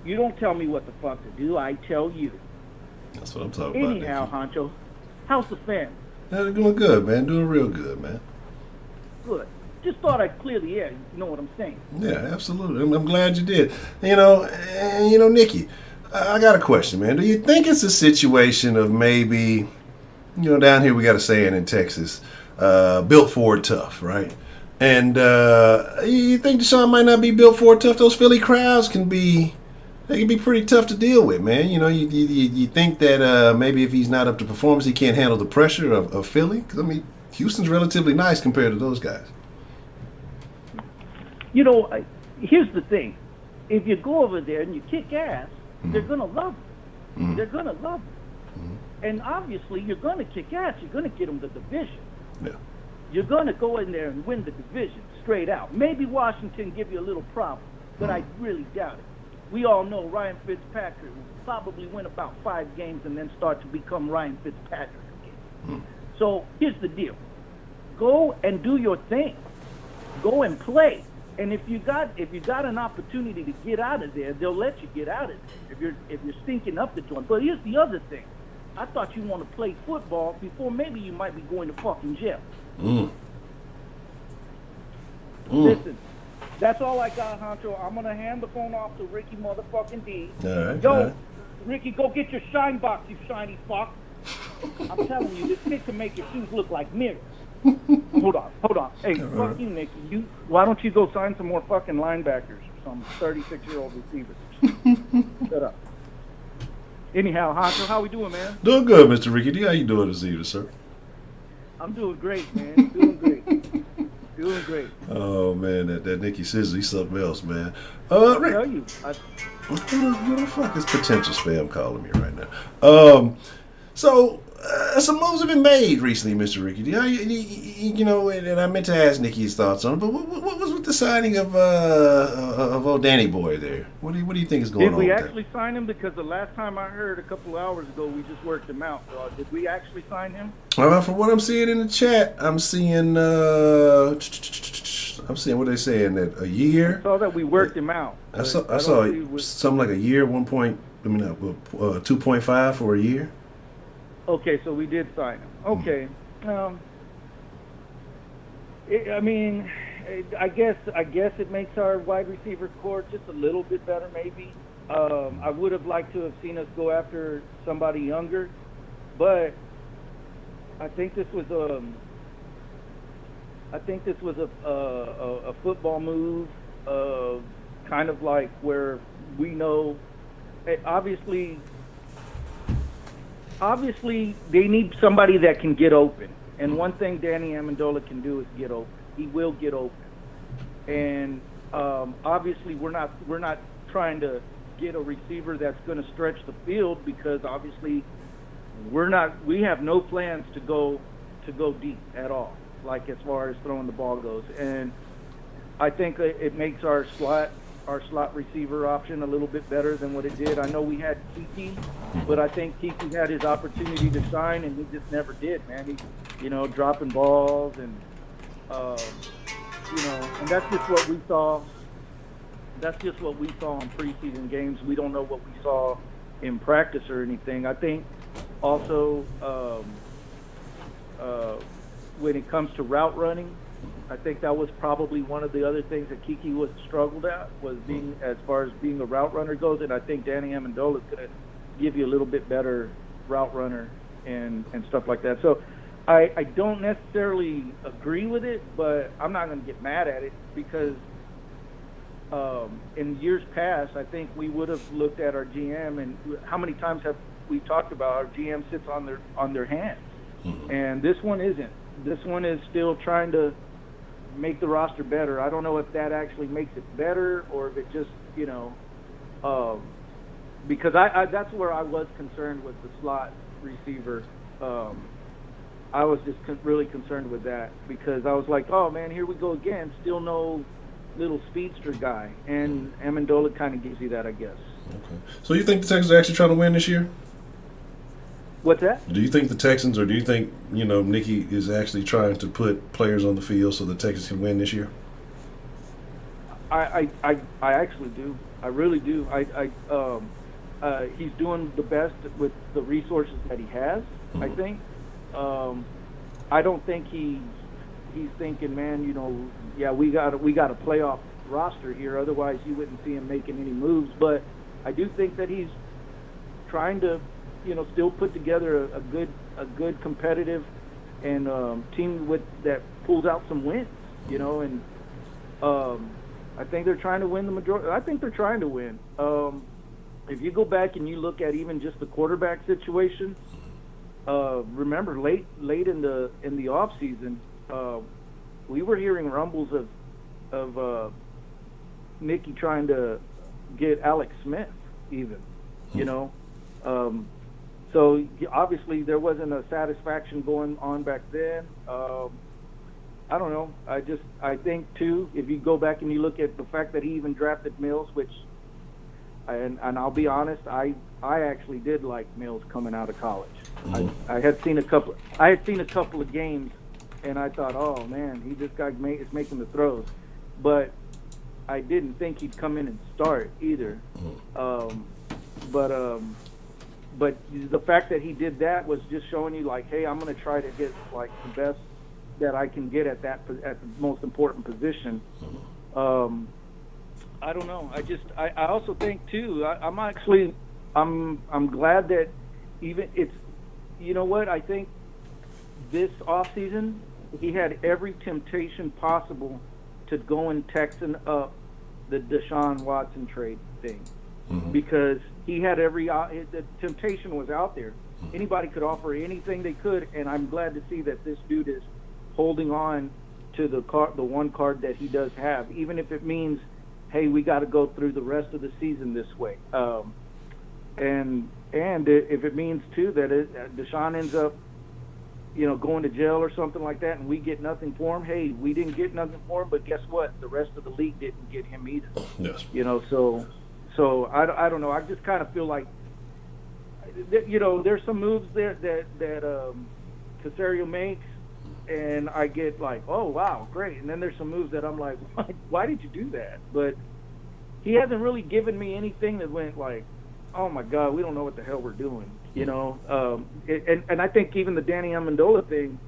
You don't tell me what the fuck to do, I tell you. That's what I'm talking about. Anyhow, Honcho, how's the family? They're doing good, man. Doing real good, man. Good. Just thought I'd clear the air. You know what I'm saying? Yeah, absolutely. I'm glad you did. You know, Nicky, I got a question, man. Do you think it's a situation of maybe, down here we got a saying in Texas, built for it tough, right? And you think Deshaun might not be built for it tough? Those Philly crowds can be pretty tough to deal with, man. You think that maybe if he's not up to performance, he can't handle the pressure of Philly? Because, I mean, Houston's relatively nice compared to those guys. Here's the thing. If you go over there and you kick ass, they're going to love you. They're going to love you. And obviously, you're going to kick ass. You're going to get them the division. Yeah. You're going to go in there and win the division straight out. Maybe Washington give you a little problem, but I really doubt it. We all know Ryan Fitzpatrick will probably win about 5 games and then start to become Ryan Fitzpatrick again. So here's the deal. Go and do your thing. Go and play. And if you got an opportunity to get out of there, they'll let you get out of there if you're stinking up the joint. But here's the other thing. I thought you want to play football before maybe you might be going to fucking jail. Listen, that's all I got, Honcho. I'm going to hand the phone off to Ricky motherfucking D. All right. Yo, Ricky, go get your shine box, you shiny fuck. I'm telling you, this kid can make your shoes look like mirrors. Hold on. Hey, fuck you, Nicky. Why don't you go sign some more fucking linebackers or some 36-year-old receivers? Shut up. Anyhow, Honcho, how we doing, man? Doing good, Mr. Ricky D. How you doing this evening, sir? I'm doing great, man. Doing great. Oh, man, that Nicky Scissors, he's something else, man. I'll Rick, tell you. who the fuck is potential spam calling me right now? So some moves have been made recently, Mr. Ricky D. And I meant to ask Nicky's thoughts on it, but what was with the signing of old Danny Boy there? What do you think is going on? Did we actually sign him? Because the last time I heard a couple hours ago, we just worked him out. Did we actually sign him? From what I'm seeing in the chat, I'm seeing I'm seeing what they saying that a year. I saw that we worked him out. I saw don't see something like a year, 2.5 for a year. Okay, so we did sign him. Okay. I mean, I guess it makes our wide receiver core just a little bit better, maybe. I would have liked to have seen us go after somebody younger, but I think this was a football move, kind of like where we know, obviously they need somebody that can get open. And one thing Danny Amendola can do is get open. He will get open. And obviously we're not trying to get a receiver that's going to stretch the field, because obviously we have no plans to go deep at all, like as far as throwing the ball goes. And I think it makes our slot receiver option a little bit better than what it did. I know we had Kiki, but I think Kiki had his opportunity to shine, and he just never did, man. He, dropping balls, and and that's just what we saw. That's just what we saw in preseason games. We don't know what we saw in practice or anything. I think also when it comes to route running, I think that was probably one of the other things that Kiki was struggled at, was being, as far as being a route runner goes. And I think Danny Amendola is going to give you a little bit better route runner and stuff like that. So I don't necessarily agree with it, but I'm not going to get mad at it, because in years past, I think we would have looked at our GM, and how many times have we talked about our GM sits on their hands, and this one isn't. This one is still trying to make the roster better. I don't know if that actually makes it better, or if it just, because I that's where I was concerned with the slot receiver. I was just really concerned with that, because I was like, oh man, here we go again, still no little speedster guy, and Amendola kind of gives you that, I guess. Okay. So you think the Texans are actually trying to win this year? What's that? Do you think the Texans, or do you think, Nicky is actually trying to put players on the field so the Texans can win this year? I actually do. I really do. He's doing the best with the resources that he has, I think. I don't think he's thinking, man, we got a playoff roster here, otherwise you wouldn't see him making any moves. But I do think that he's trying to, still put together a good competitive and team that pulls out some wins, and I think they're trying to win the majority. I think they're trying to win. If you go back and you look at even just the quarterback situation, remember late in the off season, we were hearing rumbles of Nicky trying to get Alex Smith, even, so obviously there wasn't a satisfaction going on back then. I don't know. I think too, if you go back and you look at the fact that he even drafted Mills, which, and I'll be honest, I actually did like Mills coming out of college. I had seen a couple of games, and I thought, oh man, this guy is making the throws, but I didn't think he'd come in and start either. But the fact that he did that was just showing you, like, hey, I'm going to try to get like the best that I can get at the most important position. I don't know. I also think too. I'm glad that even it's. You know what? I think this offseason he had every temptation possible to go and Texan up the Deshaun Watson trade thing, because he had the temptation was out there. Anybody could offer anything they could, and I'm glad to see that this dude is holding on to the one card that he does have, even if it means, hey, we got to go through the rest of the season this way. And if it means too that Deshaun ends up, going to jail or something like that, and we get nothing for him, hey, we didn't get nothing for him, but guess what? The rest of the league didn't get him either. Yes. So I don't know. I just kind of feel like, there's some moves there that Caserio makes, and I get like, oh wow, great. And then there's some moves that I'm like, why did you do that? But he hasn't really given me anything that went like, oh my God, we don't know what the hell we're doing, you know. And I think even the Danny Amendola thing,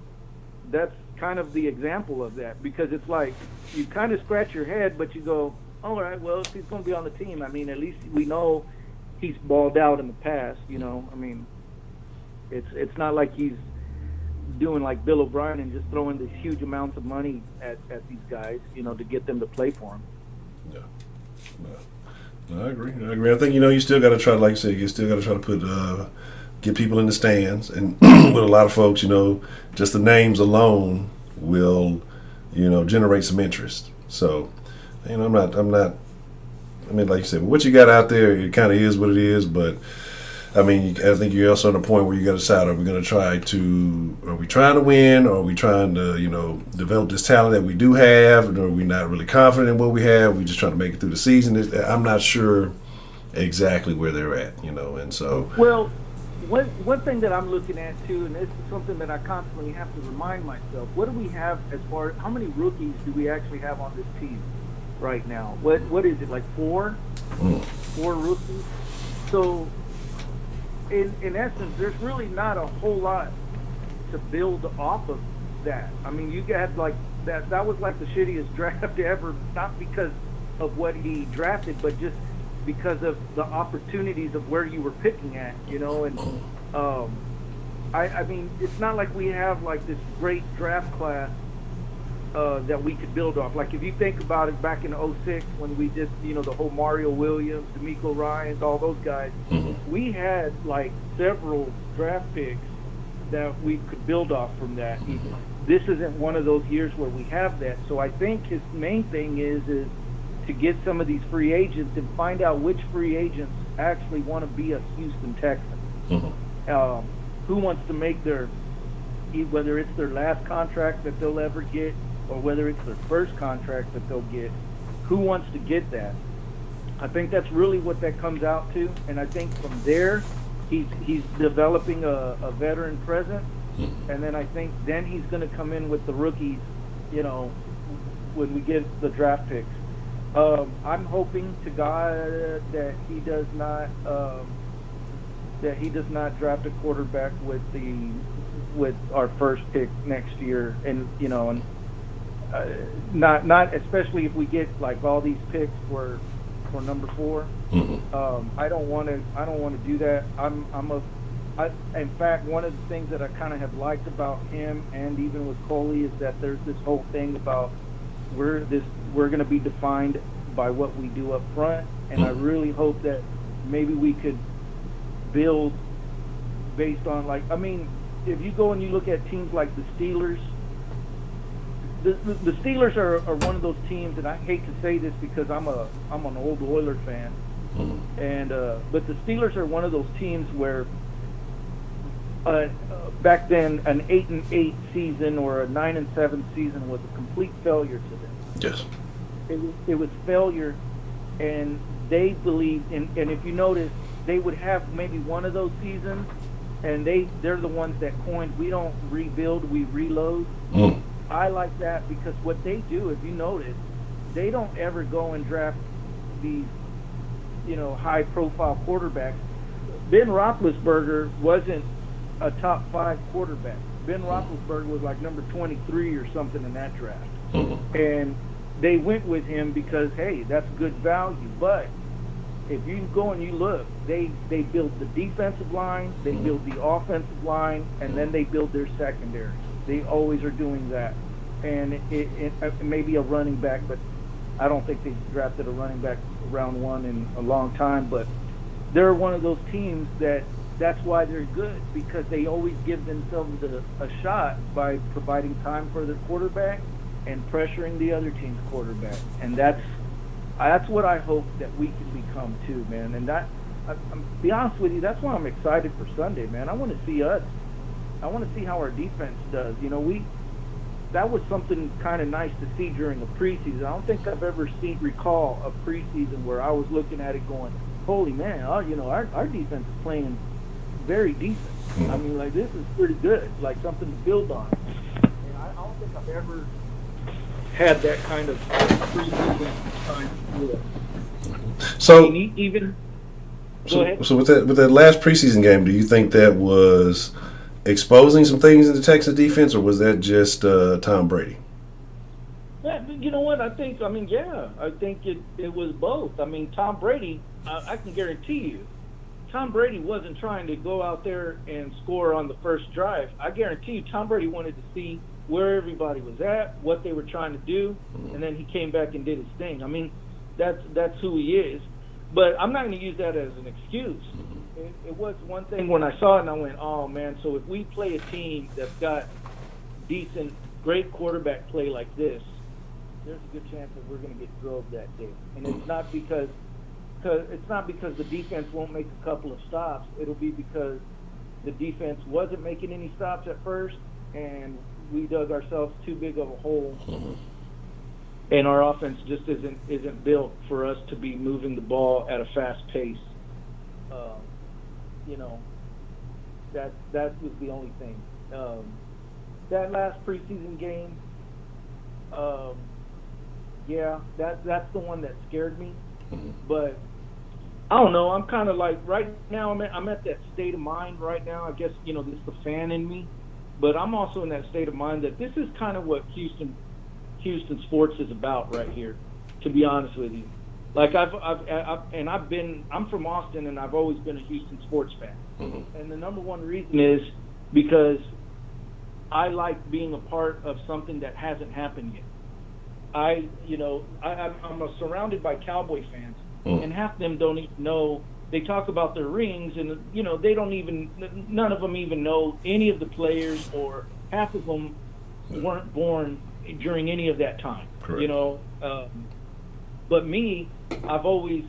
that's kind of the example of that, because it's like you kind of scratch your head, but you go, all right, well, if he's going to be on the team, I mean, at least we know he's balled out in the past, you know. I mean, it's not like he's doing like Bill O'Brien and just throwing these huge amounts of money at these guys, you know, to get them to play for him. Yeah. No, I agree. I think, you know, you still got to try, like you said, you still got to try to put, get people in the stands. And with a lot of folks, you know, just the names alone will, you know, generate some interest. So, you know, I'm not, I mean, like you said, what you got out there, it kind of is what it is. But, I mean, I think you're also at a point where you got to decide, are we trying to win, or are we trying to, you know, develop this talent that we do have, or are we not really confident in what we have? We're just trying to make it through the season. I'm not sure exactly where they're at, you know, and so. Well, one thing that I'm looking at too, and this is something that I constantly have to remind myself, what do we have as far as, how many rookies do we actually have on this team right now? What is it, like 4? 4 rookies? So, in essence, there's really not a whole lot to build off of that. I mean, you got like that was like the shittiest draft ever, not because of what he drafted, but just because of the opportunities of where you were picking at, you know. And I mean, it's not like we have like this great draft class that we could build off. Like if you think about it, back in '06 when we did, you know, the whole Mario Williams, D'Amico Ryans, all those guys, we had like several draft picks that we could build off from that. This isn't one of those years where we have that. So I think his main thing is to get some of these free agents and find out which free agents actually want to be a Houston Texan. Who wants to make whether it's their last contract that they'll ever get, or whether it's their first contract that they'll get, who wants to get that? I think that's really what that comes out to, and I think from there, he's developing a veteran presence, and then I think then he's going to come in with the rookies, you know, when we get the draft picks. I'm hoping to God that he does not draft a quarterback with our first pick next year, and you know, and not especially if we get like all these picks for number 4. I don't want to do that. In fact, one of the things that I kind of have liked about him, and even with Coley, is that there's this whole thing about we're going to be defined by what we do up front, and I really hope that maybe we could build based on, like, I mean, if you go and you look at teams like the Steelers, the Steelers are one of those teams, and I hate to say this because I'm an old Oiler fan, and but the Steelers are one of those teams where back then an 8-8 season or a 9-7 season was a complete failure to them. Yes. It was failure, and they believed, and if you notice, they would have maybe one of those seasons, and they're the ones that coined, we don't rebuild, we reload. I like that because what they do, if you notice, they don't ever go and draft these, you know, high-profile quarterbacks. Ben Roethlisberger wasn't a top 5 quarterback. Ben Roethlisberger was like number 23 or something in that draft. And they went with him because, hey, that's good value. But if you go and you look, they build the defensive line, they build the offensive line, and then they build their secondary. They always are doing that. And it may be a running back, but I don't think they've drafted a running back round 1 in a long time. But they're one of those teams that's why they're good, because they always give themselves a shot by providing time for their quarterback and pressuring the other team's quarterback. And that's what I hope that we can become too, man. And I'm be honest with you, that's why I'm excited for Sunday, man. I want to see us. I want to see how our defense does. You know, that was something kind of nice to see during the preseason. I don't think I've ever recall a preseason where I was looking at it going, holy man, you know, our defense is playing very decent. I mean, like, this is pretty good, like something to build on. And don't think I've ever had that kind of preseason time to do it. So, Even go ahead. so with that last preseason game, do you think that was exposing some things in the Texans defense, or was that just Tom Brady? Yeah, you know what? I think it was both. I mean, Tom Brady, I can guarantee you, Tom Brady wasn't trying to go out there and score on the first drive. I guarantee you, Tom Brady wanted to see where everybody was at, what they were trying to do, and then he came back and did his thing. I mean, that's who he is. But I'm not going to use that as an excuse. It was one thing when I saw it and I went, oh, man, so if we play a team that's got decent, great quarterback play like this, there's a good chance that we're going to get drove that day. And it's not because the defense won't make a couple of stops. It'll be because the defense wasn't making any stops at first, and we dug ourselves too big of a hole. And our offense just isn't built for us to be moving the ball at a fast pace. That was the only thing. That last preseason game, that's the one that scared me. But I don't know. I'm kind of like right now. I'm at that state of mind right now. I guess this is the fan in me, but I'm also in that state of mind that this is kind of what Houston sports is about right here. To be honest with you, like I'm from Austin and I've always been a Houston sports fan, and the number one reason is because I like being a part of something that hasn't happened yet. I'm surrounded by Cowboy fans, and half of them don't even know. They talk about their rings, and none of them even know any of the players, or half of them weren't born during any of that time. Correct. But me, I've always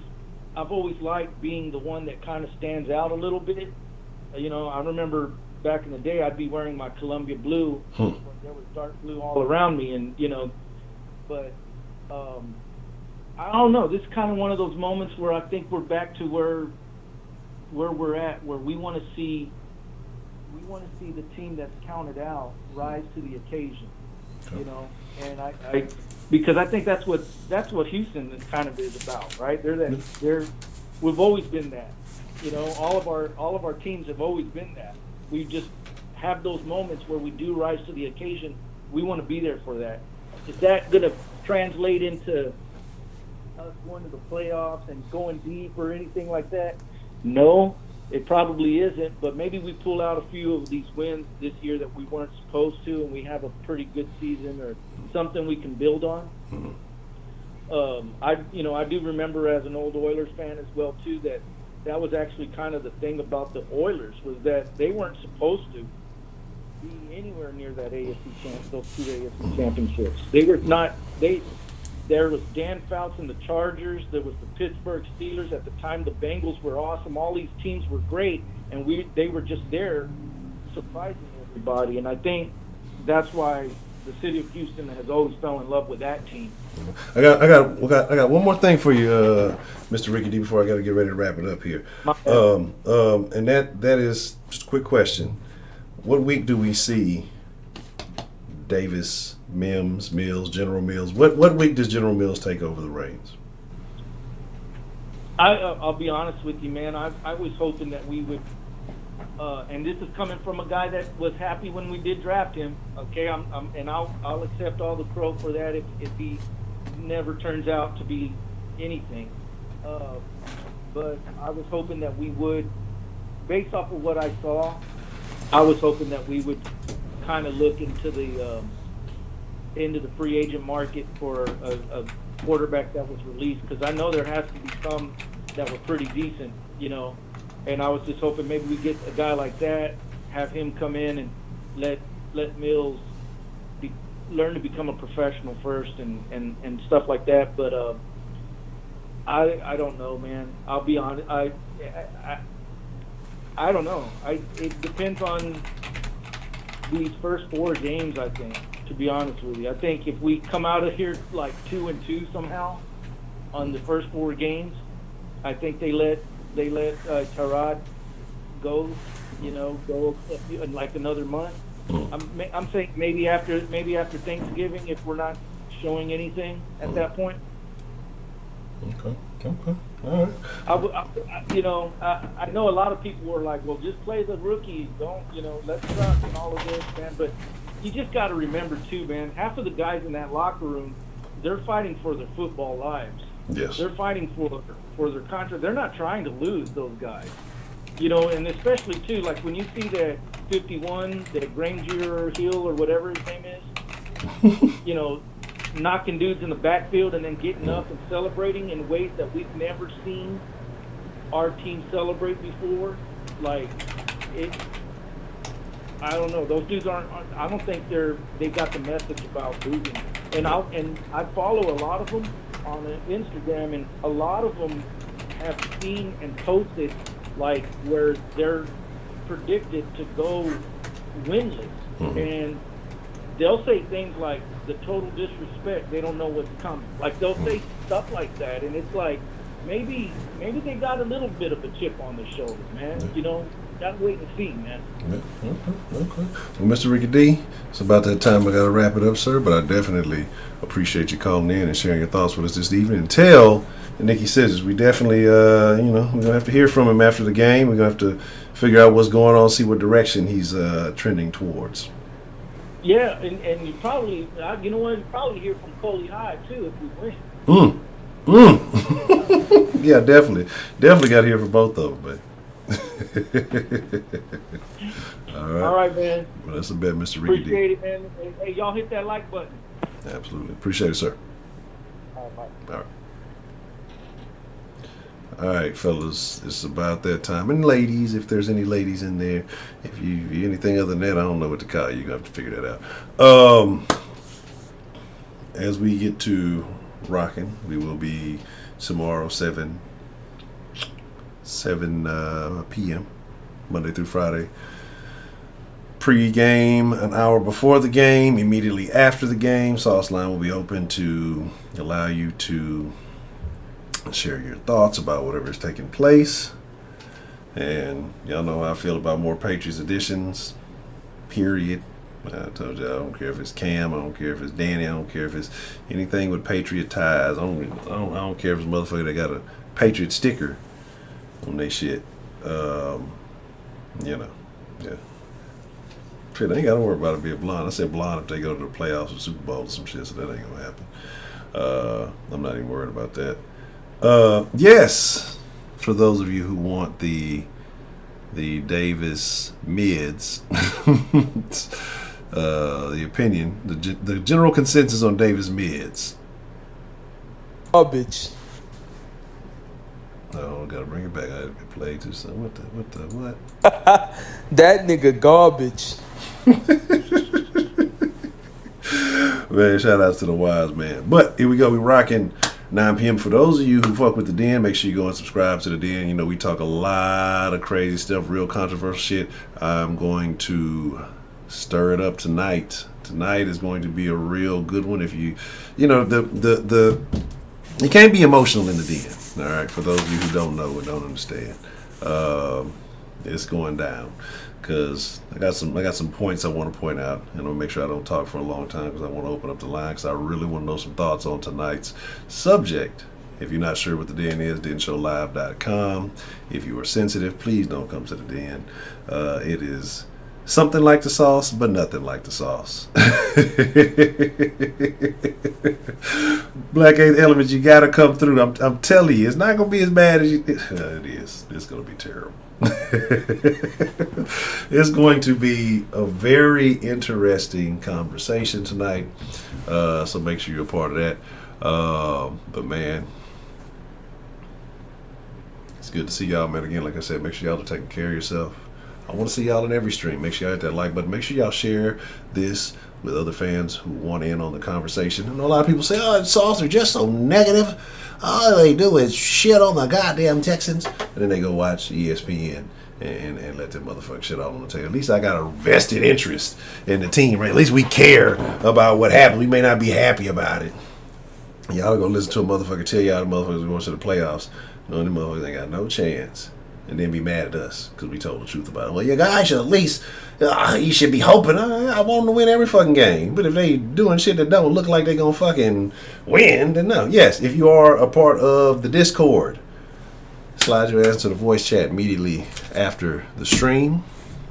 liked being the one that kind of stands out a little bit. I remember back in the day, I'd be wearing my Columbia blue. There was dark blue all around me, and but I don't know. This is kind of one of those moments where I think we're back to where we're at, where we want to see the team that's counted out rise to the occasion. And I because I think that's what Houston kind of is about, right? We've always been that. All of our teams have always been that. We just have those moments where we do rise to the occasion. We want to be there for that. Is that going to translate into us going to the playoffs and going deep or anything like that? No, it probably isn't, but maybe we pull out a few of these wins this year that we weren't supposed to, and we have a pretty good season or something we can build on. I do remember as an old Oilers fan as well too that was actually kind of the thing about the Oilers, was that they weren't supposed to be anywhere near that those two AFC championships. They were not. There was Dan Fouts and the Chargers. There was the Pittsburgh Steelers. At the time, the Bengals were awesome. All these teams were great, and they were just there surprising everybody. And I think that's why the city of Houston has always fell in love with that team. I got one more thing for you, Mr. Ricky D, before I got to get ready to wrap it up here. And that is just a quick question. What week do we see Davis, Mims, Mills, General Mills? What week does General Mills take over the reins? I'll be honest with you, man. I was hoping that we would, and this is coming from a guy that was happy when we did draft him. Okay, I'll accept all the crow for that if he never turns out to be anything. But I was hoping that we would, based off of what I saw, I was hoping that we would kind of look into the free agent market for a quarterback that was released, because I know there has to be some that were pretty decent, and I was just hoping maybe we get a guy like that, have him come in and let Mills learn to become a professional first and stuff like that. But I don't know, man. I'll be honest. I don't know. It depends on these first 4 games, I think, to be honest with you. I think if we come out of here like 2-2 somehow on the first 4 games, I think they let Tyrod go in like another month. I'm saying maybe after Thanksgiving, if we're not showing anything at that point. Okay. All right. I know a lot of people were like, well, just play the rookies. Don't, let's suck and all of this, man. But you just got to remember, too, man, half of the guys in that locker room, they're fighting for their football lives. Yes. They're fighting for their contract. They're not trying to lose those guys. And especially, too, like when you see that 51, that Granger Hill or whatever his name is, knocking dudes in the backfield and then getting up and celebrating in ways that we've never seen our team celebrate before. Like, I don't know. Those dudes I don't think they've got the message about losing. And I follow a lot of them on Instagram, and a lot of them have seen and posted like where they're predicted to go winless. And they'll say things like the total disrespect, they don't know what's coming. Like, they'll say stuff like that, and it's like, maybe they got a little bit of a chip on their shoulder, man. Gotta wait and see, man. Okay. Well, Mr. Ricky D, it's about that time I gotta wrap it up, sir, but I definitely appreciate you calling in and sharing your thoughts with us this evening. And tell Nicky Scissors, we definitely, we're gonna have to hear from him after the game. We're gonna have to figure out what's going on, see what direction he's trending towards. Yeah, and you probably, you probably hear from Coley High, too, if we win. Yeah, definitely got to hear from both of them, man. All right, man. Well, that's a bet, Mr. Ricky D. Appreciate it, man. Hey, y'all hit that like button. Absolutely. Appreciate it, sir. All right. All right. All right, fellas, it's about that time. And ladies, if there's any ladies in there, if you anything other than that, I don't know what to call you. You're going to have to figure that out. As we get to rocking, we will be tomorrow, 7 p.m., Monday through Friday. Pre-game, an hour before the game, immediately after the game. Sauceline will be open to allow you to share your thoughts about whatever is taking place. And y'all know how I feel about more Patriots editions, period. I told you I don't care if it's Cam, I don't care if it's Danny, I don't care if it's anything with Patriot ties. I don't care if it's a motherfucker that got a Patriot sticker on their shit. Yeah. Shit, they ain't gotta worry about it being blonde. I said blonde if they go to the playoffs or Super Bowl or some shit, so that ain't gonna happen. I'm not even worried about that. Yes, for those of you who want the Davis mids, the opinion, the general consensus on Davis mids. Garbage. Oh, gotta bring it back. I played too soon. What? That nigga garbage. Man, shout outs to the wise man. But here we go. We rocking 9 p.m. For those of you who fuck with the Den, make sure you go and subscribe to the Den. We talk a lot of crazy stuff, real controversial shit. I'm going to stir it up tonight. Tonight is going to be a real good one. If you can't be emotional in the Den. All right, for those of you who don't know and don't understand, it's going down. Because I got some points I want to point out, and I'll make sure I don't talk for a long time because I want to open up the line because I really want to know some thoughts on tonight's subject. If you're not sure what the Den is, denshowlive.com. If you are sensitive, please don't come to the Den. It is something like the sauce, but nothing like the sauce. Black Eighth Element, you gotta come through. I'm telling you, it's not gonna be as bad as you. It is. It's gonna be terrible. It's going to be a very interesting conversation tonight, so make sure you're a part of that. But man, it's good to see y'all, man. Again, like I said, make sure y'all are taking care of yourself. I want to see y'all in every stream. Make sure y'all hit that like button. Make sure y'all share this with other fans who want in on the conversation. And a lot of people say, oh, Sauce are just so negative. All they do is shit on the goddamn Texans. And then they go watch ESPN and let them motherfuckers shit all on the tail. At least I got a vested interest in the team, right? At least we care about what happened. We may not be happy about it. Y'all go listen to a motherfucker tell y'all the motherfuckers going to the playoffs. No, the motherfuckers ain't got no chance. and then be mad at us because we told the truth about it. Well, you guys should at least, you should be hoping. I want them to win every fucking game. But if they doing shit that don't look like they gonna fucking win, then no. Yes, if you are a part of the Discord, slide your ass to the voice chat immediately after the stream.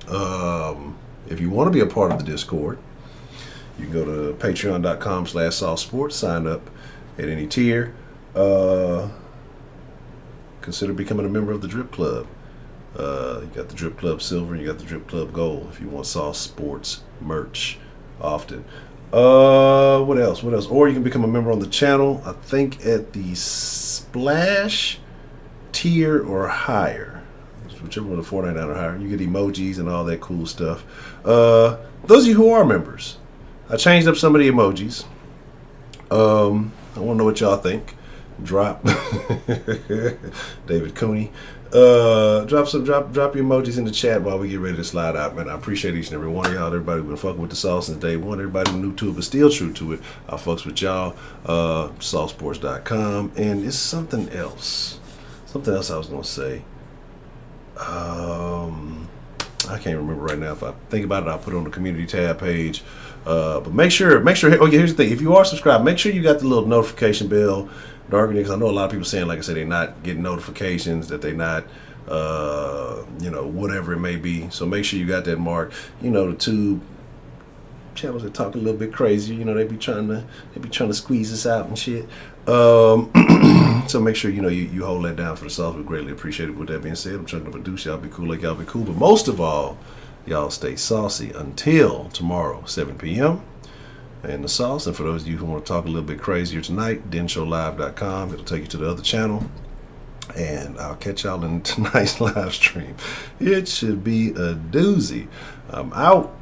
If you want to be a part of the Discord, you can go to patreon.com/saucesports, sign up at any tier. Consider becoming a member of the Drip Club. You got the Drip Club Silver and you got the Drip Club Gold if you want Sauce Sports merch often. What else? Or you can become a member on the channel, I think at the Splash tier or higher. Whichever one, the $4.99 or higher. You get emojis and all that cool stuff. Those of you who are members, I changed up some of the emojis. I want to know what y'all think. Drop David Cooney. Drop your emojis in the chat while we get ready to slide out, man. I appreciate each and every one of y'all. Everybody who's been fucking with the sauce since day one. Everybody who new to it but still true to it. I fucks with y'all. Saucesports.com. And it's something else. Something else I was gonna say. I can't remember right now. If I think about it, I'll put it on the community tab page. But make sure. Oh yeah, here's the thing. If you are subscribed, make sure you got the little notification bell darkened, because I know a lot of people saying, like I said, they're not getting notifications, that they not, whatever it may be. So make sure you got that marked. The two channels that talk a little bit crazy, they be trying to squeeze us out and shit. So make sure you hold that down for the sauce. We greatly appreciate it. With that being said, I'm trying to produce. Y'all be cool like y'all be cool, but most of all, y'all stay saucy until tomorrow, 7 p.m. and the sauce. And for those of you who want to talk a little bit crazier tonight, denshowlive.com. It'll take you to the other channel. And I'll catch y'all in tonight's live stream. It should be a doozy. I'm out.